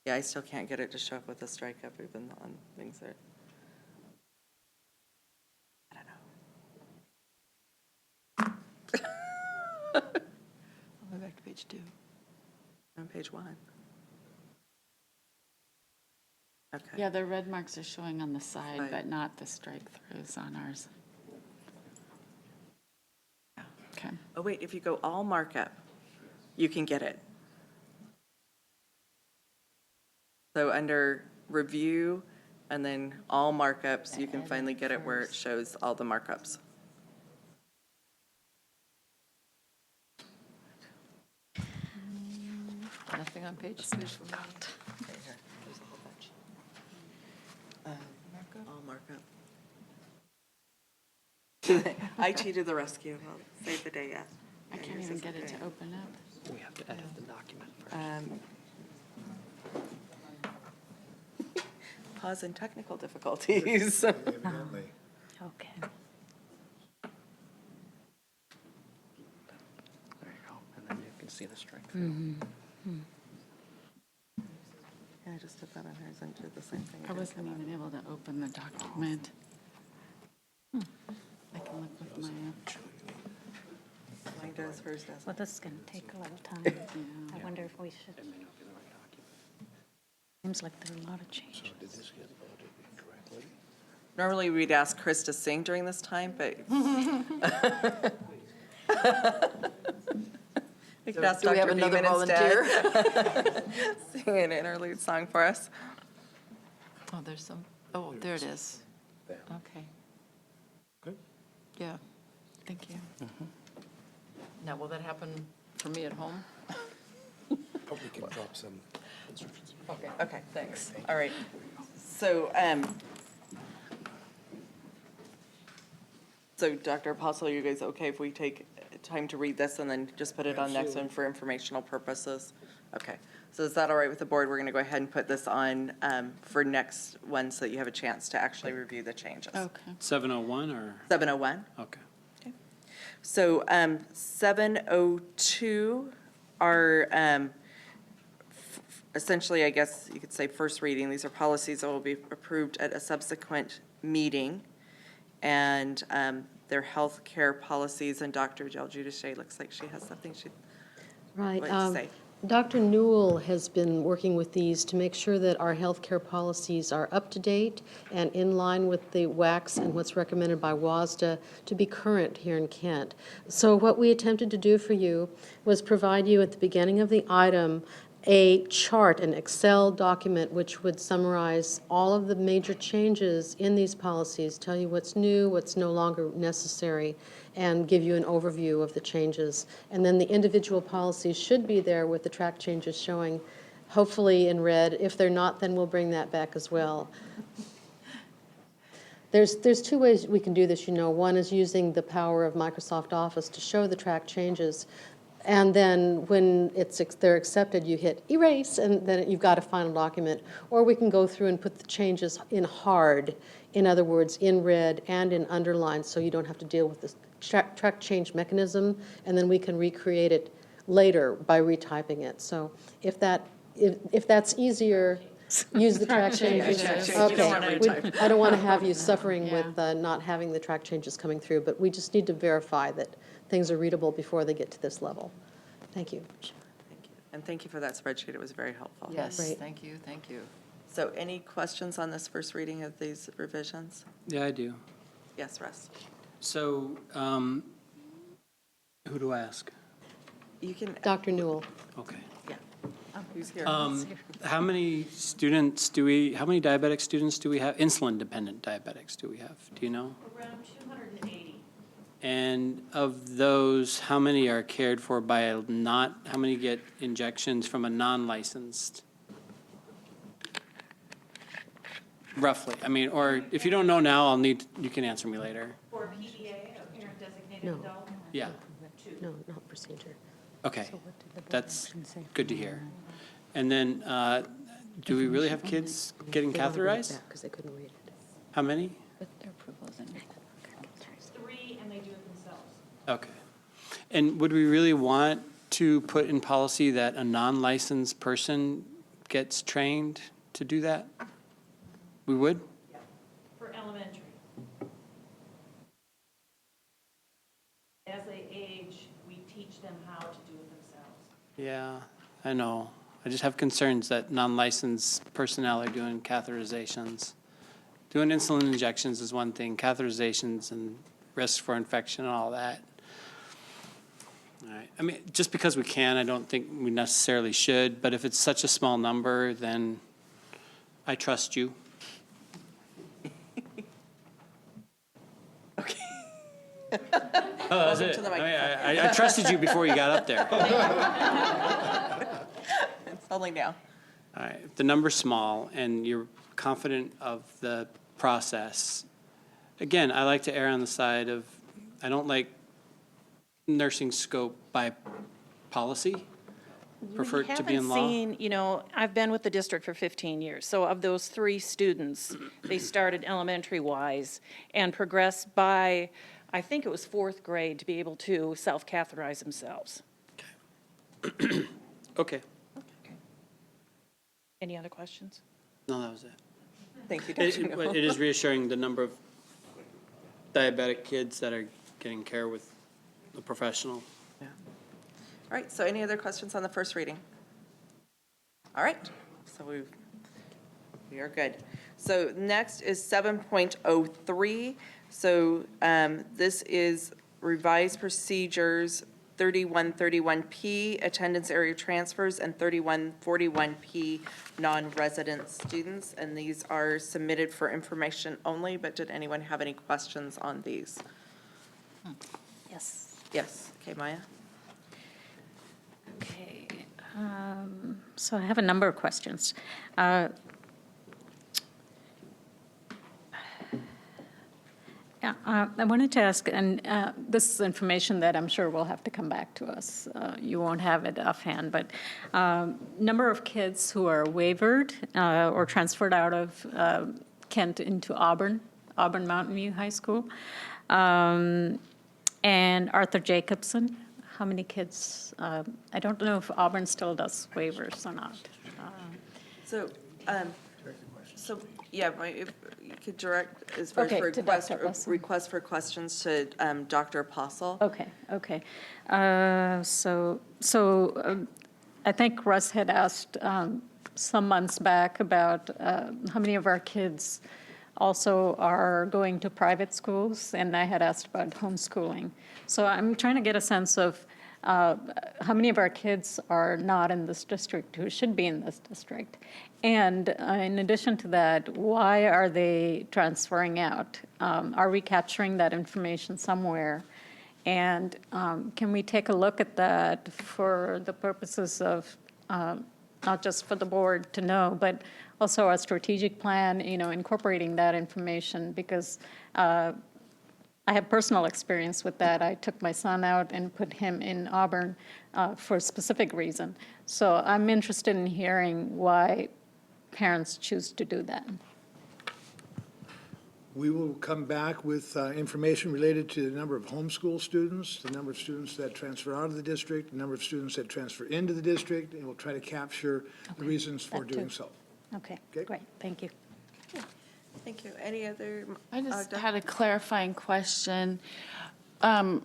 Yeah, I still can't get it to show up with a strike up even on things that, I don't know. I'll go back to page 2. On page 1. Okay. Yeah, the red marks are showing on the side, Right. but not the strike throughs on ours. Okay. Oh, wait, if you go all markup, you can get it. So under review and then all markups, you can finally get it where it shows all the markups. Nothing on page 2. All markup. IT to the rescue. Well, save the day yet. I can't even get it to open up. We have to edit the document first. Pause and technical difficulties. Okay. There you go, and then you can see the strike. Yeah, I just did that on hers and did the same thing. I wasn't even able to open the document. I can look with my, Mine does, hers doesn't. Well, this is going to take a little time. I wonder if we should. Seems like there are a lot of changes. Normally, we'd ask Chris to sing during this time, but we could ask Do we have Dr. another Beeman instead. volunteer? Sing an interlude song for us. Oh, there's some, oh, there it is. Okay. Good. Yeah, thank you. Now, will that happen for me at home? Hope we can drop some instructions. Okay, thanks. All right. So, so Dr. Apostle, are you guys okay if we take time to read this and then just put it on next one for informational purposes? Okay. So is that all right with the board? We're going to go ahead and put this on for next one so that you have a chance to actually review the changes. okay. 701 or? 701. Okay. So 702 are essentially, I guess you could say, first reading. These are policies that will be approved at a subsequent meeting. And they're health care policies. And Dr. Del Giudice looks like she has something she'd Right. like to say. Dr. Newell has been working with these to make sure that our healthcare policies are up to date and in line with the WACs and what's recommended by WASDA to be current here in Kent. So what we attempted to do for you was provide you at the beginning of the item a chart, an Excel document, which would summarize all of the major changes in these policies, tell you what's new, what's no longer necessary, and give you an overview of the changes. And then the individual policies should be there with the track changes showing, hopefully in red. If they're not, then we'll bring that back as well. There's two ways we can do this, you know. One is using the power of Microsoft Office to show the track changes. And then when they're accepted, you hit erase, and then you've got a final document. Or we can go through and put the changes in hard, in other words, in red and in underlined, so you don't have to deal with this track change mechanism, and then we can recreate it later by retyping it. So if that's easier, use the track changes. Okay. I don't want to have you suffering with not having the track changes coming through, but we just need to verify that things are readable before they get to this level. Thank you. Thank you. And thank you for that spreadsheet. It was very helpful. Yes, Great. thank you, thank you. So any questions on this first reading of these revisions? Yeah, I do. Yes, Russ? So, who do I ask? You can, Dr. Newell. Okay. yeah. Who's here? How many diabetic students do we have? Insulin-dependent diabetics do we have? Do you know? Around 280. And of those, how many are cared for by a how many get injections from a non-licensed? Roughly, I mean, or if you don't know now, you can answer me later. For PDA, a parent designated No. adult? Yeah, No, not procedure. okay, So what did the board that's motion say? good to hear. And then, do we really have kids getting They wanna bring it catheterized? back 'cause they couldn't read it. How many? Three, and they do it themselves. Okay. And would we really want to put in policy that a non-licensed person gets trained to do that? We would? For elementary. As they age, we teach them how to do it themselves. Yeah, I know. I just have concerns that non-licensed personnel are doing catheterizations. Doing insulin injections is one thing, catheterizations and risk for infection and all that. All right, I mean, just because we can, I don't think we necessarily should, but if it's such a small number, then I trust you. Oh, that's it. to the I trusted you before you got up there. It's only now. All right, if the number's small and you're confident of the process, again, I like to err on the side of, I don't like nursing scope by policy. Prefer it to be in law. We haven't seen, I've been with the district for 15 years. So of those 3 students, they started elementary-wise and progressed by, I think it was 4th grade, to be able to self-catheterize themselves. Okay, Any other questions? no, that was it. Thank you, It Dr. Noel. it is reassuring the number of diabetic kids that are getting care with a professional. All right, so any other questions on the first reading? All right, so we are good. So next is 7.03. So this is revised procedures 3131P, attendance area transfers, and 3141P, non-resident students. And these are submitted for information only, but did anyone have any questions on these? Yes. Yes, okay, Maya? Okay, so I have a number of questions. Yeah, I wanted to ask, and this is information that I'm sure will have to come back to us. You won't have it offhand, but number of kids who are waivered or transferred out of Kent into Auburn Mountain View High School, and Arthur Jacobson. How many kids? I don't know if Auburn still does waivers or not. So, yeah, if you could direct, as far as Okay, to Dr. Russell. request for questions to Dr. Apostle. Okay. So I think Russ had asked some months back about how many of our kids also are going to private schools, and I had asked about homeschooling. So I'm trying to get a sense of how many of our kids are not in this district who should be in this district. And in addition to that, why are they transferring out? Are we capturing that information somewhere? And can we take a look at that for the purposes of not just for the board to know, but also our strategic plan, incorporating that information, because I have personal experience with that. I took my son out and put him in Auburn for a specific reason. So I'm interested in hearing why parents choose to do that. We will come back with information related to the number of homeschool students, the number of students that transfer out of the district, the number of students that transfer into the district, and we'll try to capture the reasons for that too. doing so. Okay, Okay. great, thank you. Thank you. Any other? I just Dr. had a clarifying question. I'm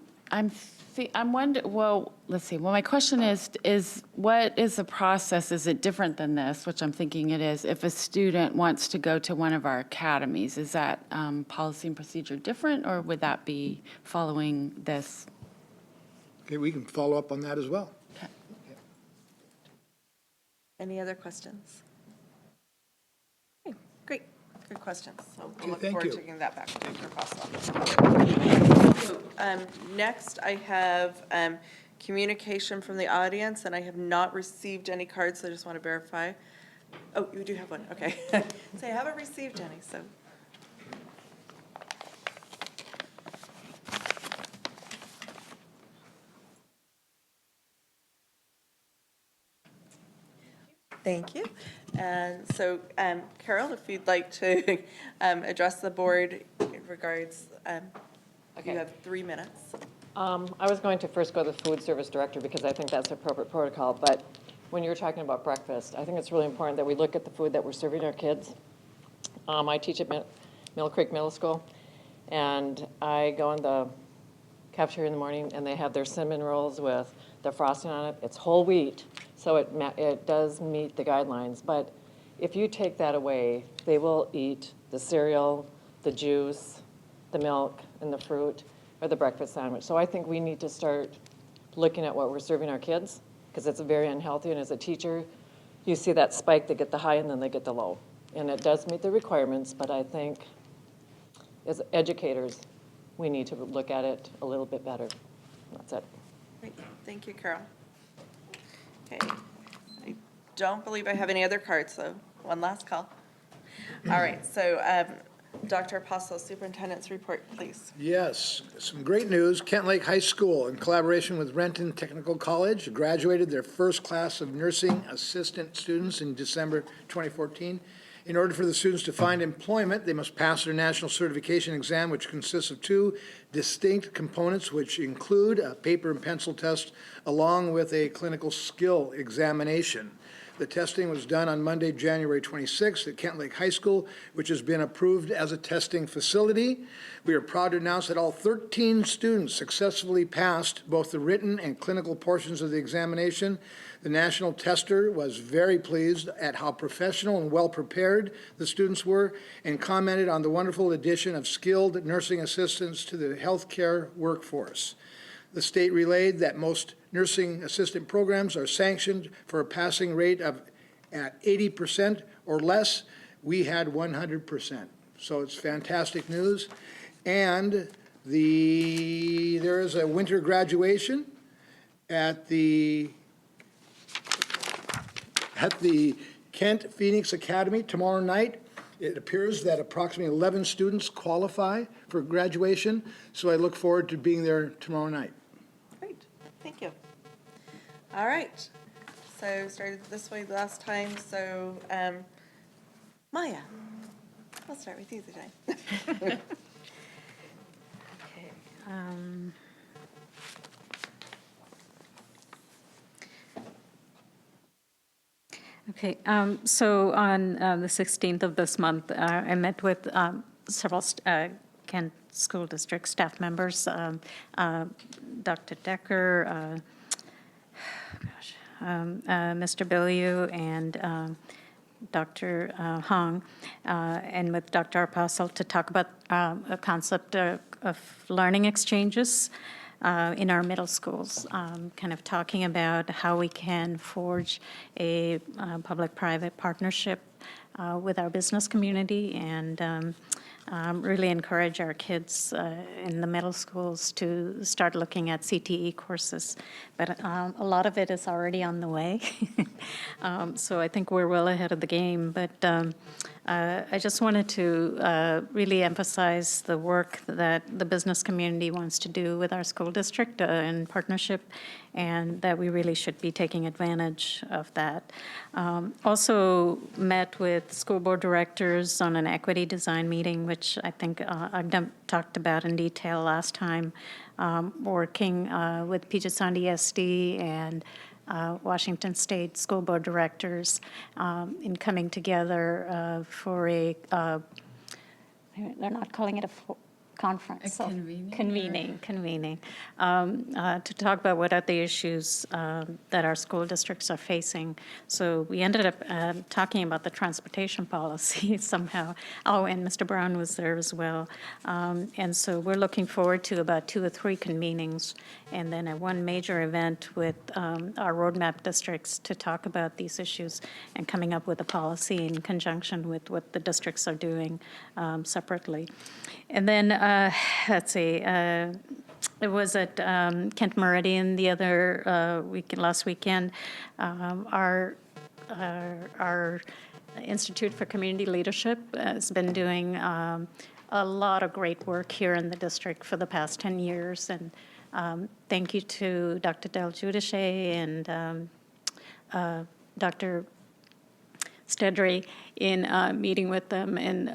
wondering, well, let's see. Well, my question is what is the process? Is it different than this, which I'm thinking it is, if a student wants to go to one of our academies? Is that policy and procedure different, or would that be following this? Okay, we can follow up on that as well. Okay. Any other questions? Okay, great. good questions. So Okay, we'll look thank forward you. to getting that back to Dr. Fossil. So, next, I have communication from the audience, and I have not received any cards, so I just want to verify. Oh, you do have one, okay. So I haven't received any, so. Thank you. And so, Carol, if you'd like to address the board in regards, you have 3 minutes. I was going to first go to the food service director because I think that's appropriate protocol, but when you're talking about breakfast, I think it's really important that we look at the food that we're serving our kids. I teach at Mill Creek Middle School, and I go in the cafeteria in the morning, and they have their cinnamon rolls with the frosting on it. It's whole wheat, so it does meet the guidelines, but if you take that away, they will eat the cereal, the juice, the milk, and the fruit, or the breakfast sandwich. So I think we need to start looking at what we're serving our kids, because it's very unhealthy, and as a teacher, you see that spike, they get the high and then they get the low. And it does meet the requirements, but I think as educators, we need to look at it a little bit better. That's it. Great. Thank you, Carol. Okay. I don't believe I have any other cards, so one last call. All right, so Dr. Apostle, Superintendent's report, please. Yes, some great news. Kent Lake High School, in collaboration with Renton Technical College, graduated their first class of nursing assistant students in December 2014. In order for the students to find employment, they must pass their national certification exam, which consists of 2 distinct components, which include a paper and pencil test along with a clinical skill examination. The testing was done on Monday, January 26th at Kent Lake High School, which has been approved as a testing facility. We are proud to announce that all 13 students successfully passed both the written and clinical portions of the examination. The national tester was very pleased at how professional and well-prepared the students were and commented on the wonderful addition of skilled nursing assistants to the healthcare workforce. The state relayed that most nursing assistant programs are sanctioned for a passing rate of at 80% or less. We had 100%. So it's fantastic news. And there is a winter graduation at the Kent Phoenix Academy tomorrow night. It appears that approximately 11 students qualify for graduation, so I look forward to being there tomorrow night. Great, thank you. All right, so started this way last time, so Maya, I'll start with you today. Okay. Okay, so on the 16th of this month, I met with several Kent School District staff members, Dr. Decker, Mr. Billiou, and Dr. Hong, and with Dr. Apostle to talk about a concept of learning exchanges in our middle schools, kind of talking about how we can forge a public-private partnership with our business community and really encourage our kids in the middle schools to start looking at CTE courses. But a lot of it is already on the way. So I think we're well ahead of the game. But I just wanted to really emphasize the work that the business community wants to do with our school district in partnership, and that we really should be taking advantage of that. Also met with school board directors on an equity design meeting, which I think I've talked about in detail last time, working with Puget Sound ESD and Washington State School Board directors in coming together for a, they're not calling it a conference. So Convening. Convening, to talk about what are the issues that our school districts are facing. So we ended up talking about the transportation policy somehow. Oh, and Mr. Brown was there as well. And so we're looking forward to about 2 or 3 convenings, and then one major event with our roadmap districts to talk about these issues and coming up with a policy in conjunction with what the districts are doing separately. And then, let's see, it was at Kent Meridian the other last weekend. Our Institute for Community Leadership has been doing a lot of great work here in the district for the past 10 years. And thank you to Dr. Del Giudice and Dr. Stedry in meeting with them and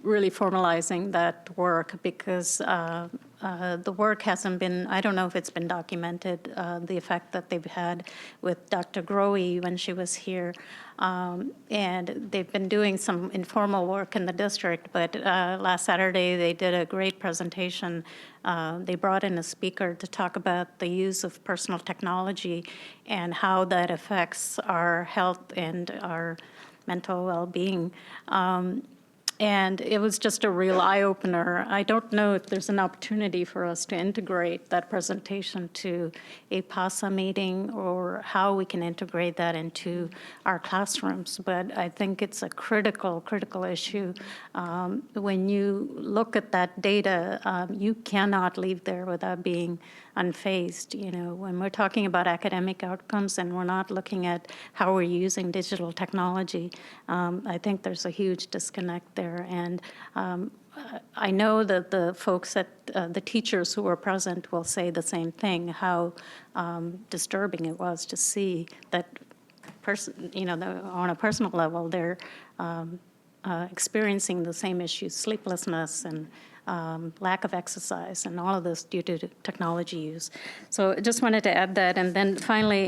really formalizing that work, because the work hasn't been, I don't know if it's been documented, the effect that they've had with Dr. Grohe when she was here. And they've been doing some informal work in the district, but last Saturday they did a great presentation. They brought in a speaker to talk about the use of personal technology and how that affects our health and our mental well-being. And it was just a real eye-opener. I don't know if there's an opportunity for us to integrate that presentation to a PASA meeting or how we can integrate that into our classrooms. But I think it's a critical issue. When you look at that data, you cannot leave there without being unfazed. You know, when we're talking about academic outcomes and we're not looking at how we're using digital technology, I think there's a huge disconnect there. And I know that the folks at the teachers who were present will say the same thing, how disturbing it was to see that on a personal level, they're experiencing the same issues, sleeplessness and lack of exercise, and all of this due to technology use. So I just wanted to add that. And then finally,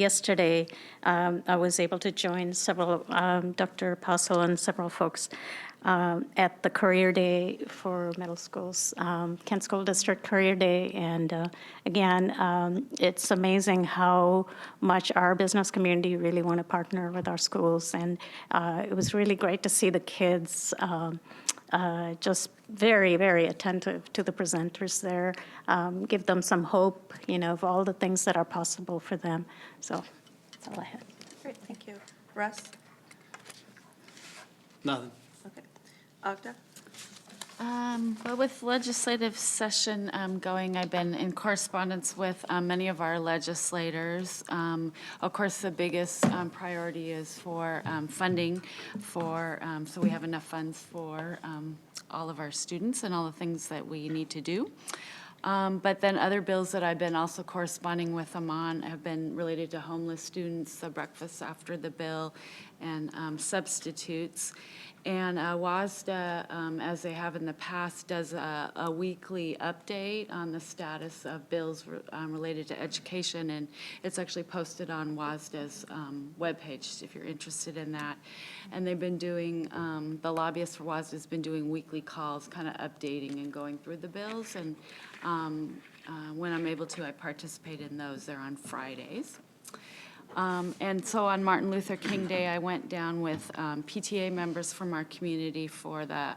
yesterday, I was able to join several, Dr. Paso and several folks at the Career Day for middle schools, Kent School District Career Day. And again, it's amazing how much our business community really want to partner with our schools. And it was really great to see the kids just very, very attentive to the presenters there, give them some hope, of all the things that are possible for them. So that's all I had. Great, thank you. Russ? Nothing. Okay. Agda? Well, with legislative session going, I've been in correspondence with many of our legislators. Of course, the biggest priority is for funding for, so we have enough funds for all of our students and all the things that we need to do. But then other bills that I've been also corresponding with them on have been related to homeless students, the breakfast after the bill, and substitutes. And WASDA, as they have in the past, does a weekly update on the status of bills related to education, and it's actually posted on WASDA's webpage if you're interested in that. And they've been doing, the lobbyist for WASDA has been doing weekly calls, kind of updating and going through the bills. And when I'm able to, I participate in those. They're on Fridays. And so on Martin Luther King Day, I went down with PTA members from our community for the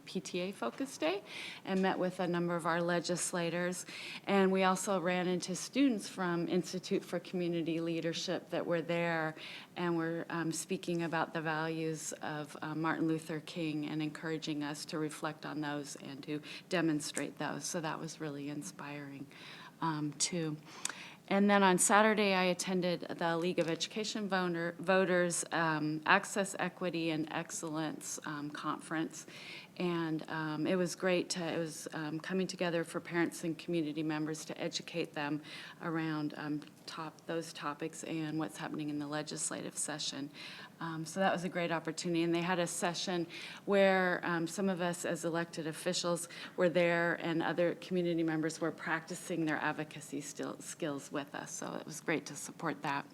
PTA Focus Day and met with a number of our legislators. And we also ran into students from Institute for Community Leadership that were there and were speaking about the values of Martin Luther King and encouraging us to reflect on those and to demonstrate those. So that was really inspiring too. And then on Saturday, I attended the League of Education Voters Access, Equity, and Excellence Conference. And it was great it was coming together for parents and community members to educate them around those topics and what's happening in the legislative session. So that was a great opportunity. And they had a session where some of us as elected officials were there and other community members were practicing their advocacy skills with us. So it was great to support that.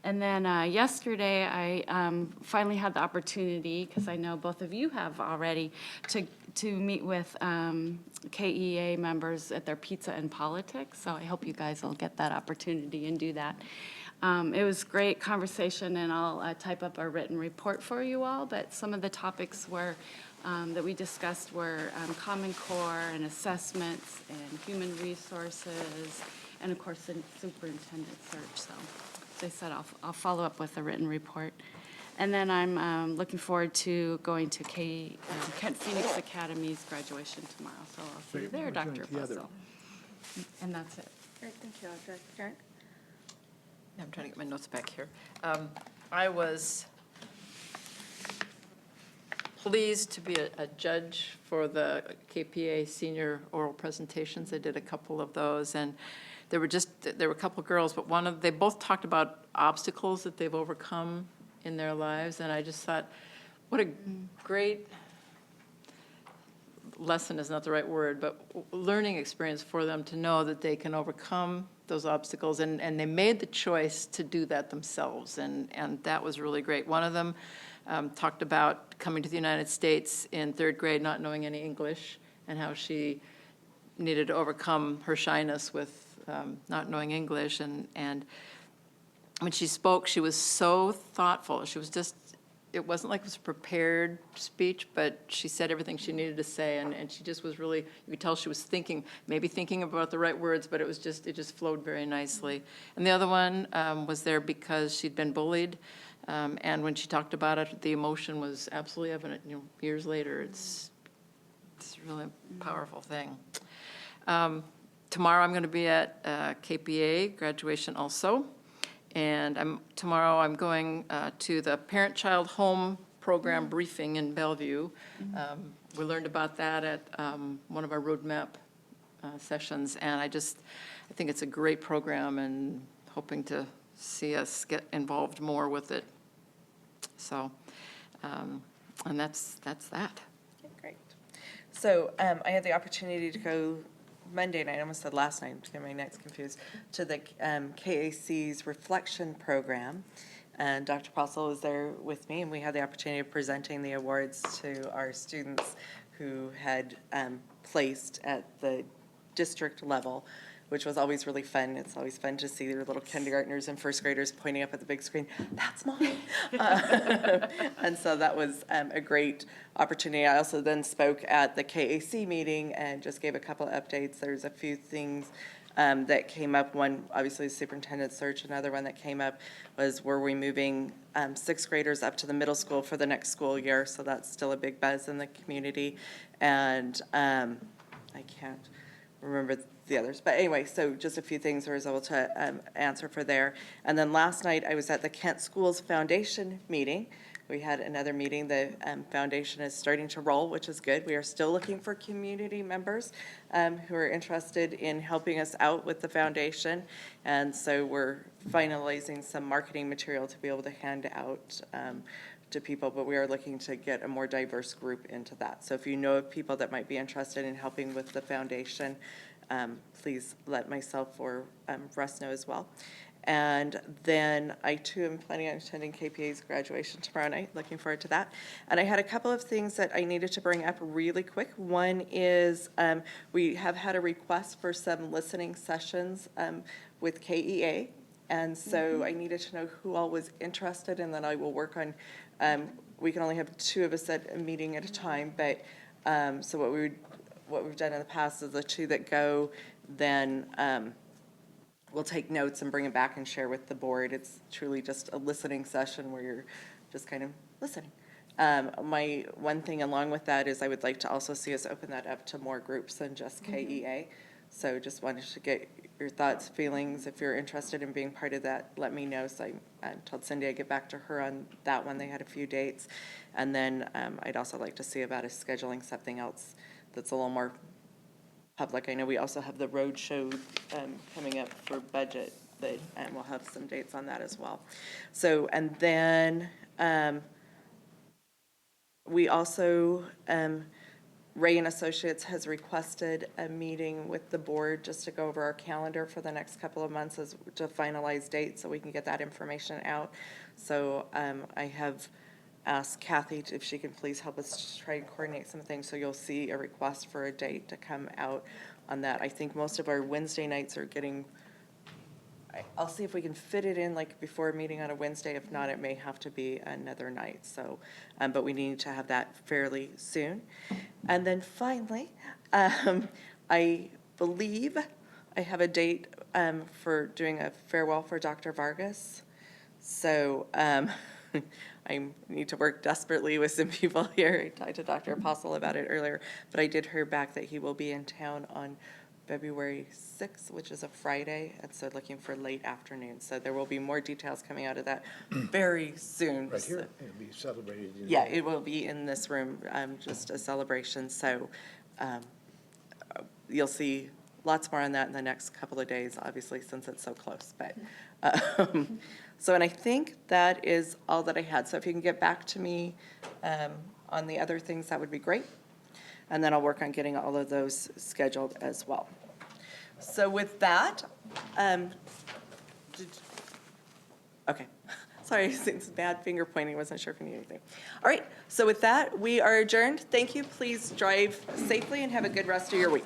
And then yesterday, I finally had the opportunity, because I know both of you have already, to meet with KEA members at their Pizza and Politics. So I hope you guys will get that opportunity and do that. It was great conversation, and I'll type up a written report for you all. But some of the topics were that we discussed were Common Core and assessments and human resources, and of course the superintendent search. So as I said, I'll follow up with a written report. And then I'm looking forward to going to Kent Phoenix Academy's graduation tomorrow. So I'll see you there, Dr. Fussell. And that's it. Great, thank you, Audrey. Karen? I'm trying to get my notes back here. I was pleased to be a judge for the KPA senior oral presentations. I did a couple of those, and there were a couple of girls, but they both talked about obstacles that they've overcome in their lives, and I just thought, what a great lesson is not the right word, but learning experience for them to know that they can overcome those obstacles, and they made the choice to do that themselves, and that was really great. One of them talked about coming to the United States in 3rd grade, not knowing any English, and how she needed to overcome her shyness with not knowing English, and when she spoke, she was so thoughtful. She was just, it wasn't like it was a prepared speech, but she said everything she needed to say, and she just was really, you could tell she was thinking about the right words, but it just flowed very nicely. And the other one was there because she'd been bullied, and when she talked about it, the emotion was absolutely evident. Years later, it's really a powerful thing. Tomorrow I'm going to be at KPA graduation also. And tomorrow I'm going to the Parent-Child Home Program briefing in Bellevue. We learned about that at one of our roadmap sessions, and I think it's a great program, and hoping to see us get involved more with it. So, and that's that. Okay, great. So I had the opportunity to go Monday night, I almost said last night, to get my nights confused, to the KAC's reflection program. And Dr. Possel was there with me, and we had the opportunity of presenting the awards to our students who had placed at the district level, which was always really fun. It's always fun to see your little kindergartners and 1st graders pointing up at the big screen, that's mine. And so that was a great opportunity. I also then spoke at the KAC meeting and just gave a couple of updates. There's a few things that came up. One, obviously, the superintendent search. Another one that came up was, were we moving 6th graders up to the middle school for the next school year? So that's still a big buzz in the community. And I can't remember the others. But anyway, so just a few things I was able to answer for there. And then last night I was at the Kent Schools Foundation meeting. We had another meeting. The foundation is starting to roll, which is good. We are still looking for community members who are interested in helping us out with the foundation. And so we're finalizing some marketing material to be able to hand out to people, but we are looking to get a more diverse group into that. So if you know of people that might be interested in helping with the foundation, please let myself or Russ know as well. And then I too am planning on attending KPA's graduation tomorrow night. Looking forward to that. And I had a couple of things that I needed to bring up really quick. One is we have had a request for some listening sessions with KEA. And so I needed to know who all was interested, and then I will work on, we can only have 2 of us at a meeting at a time, but so what we've done in the past is the 2 that go, then we'll take notes and bring it back and share with the board. It's truly just a listening session where you're just kind of listening. My one thing along with that is I would like to also see us open that up to more groups than just KEA. So just wanted to get your thoughts, feelings. If you're interested in being part of that, let me know. So I told Cindy I'd get back to her on that one. They had a few dates. And then I'd also like to see about us scheduling something else that's a little more public. I know we also have the road show coming up for budget, that we'll have some dates on that as well. So, and then we also Ray and Associates has requested a meeting with the board just to go over our calendar for the next couple of months as to finalize dates so we can get that information out. So I have asked Kathy if she can please help us try and coordinate some things. So you'll see a request for a date to come out on that. I think most of our Wednesday nights are getting, I'll see if we can fit it in like before a meeting on a Wednesday. If not, it may have to be another night. So, but we need to have that fairly soon. And then finally, I believe I have a date for doing a farewell for Dr. Vargas. So I need to work desperately with some people here. I talked to Dr. Apostle about it earlier, but I did hear back that he will be in town on February 6th, which is a Friday, and so looking for late afternoon. So there will be more details coming out of that very soon. Right here, So, it'll be celebrated. yeah, it will be in this room, just a celebration. So you'll see lots more on that in the next couple of days, obviously, since it's so close. But so, and I think that is all that I had. So if you can get back to me on the other things, that would be great. And then I'll work on getting all of those scheduled as well. So with that, okay. Sorry, it's bad finger pointing. Wasn't sure if I need anything. All right. So with that, we are adjourned. Thank you. Please drive safely and have a good rest of your week.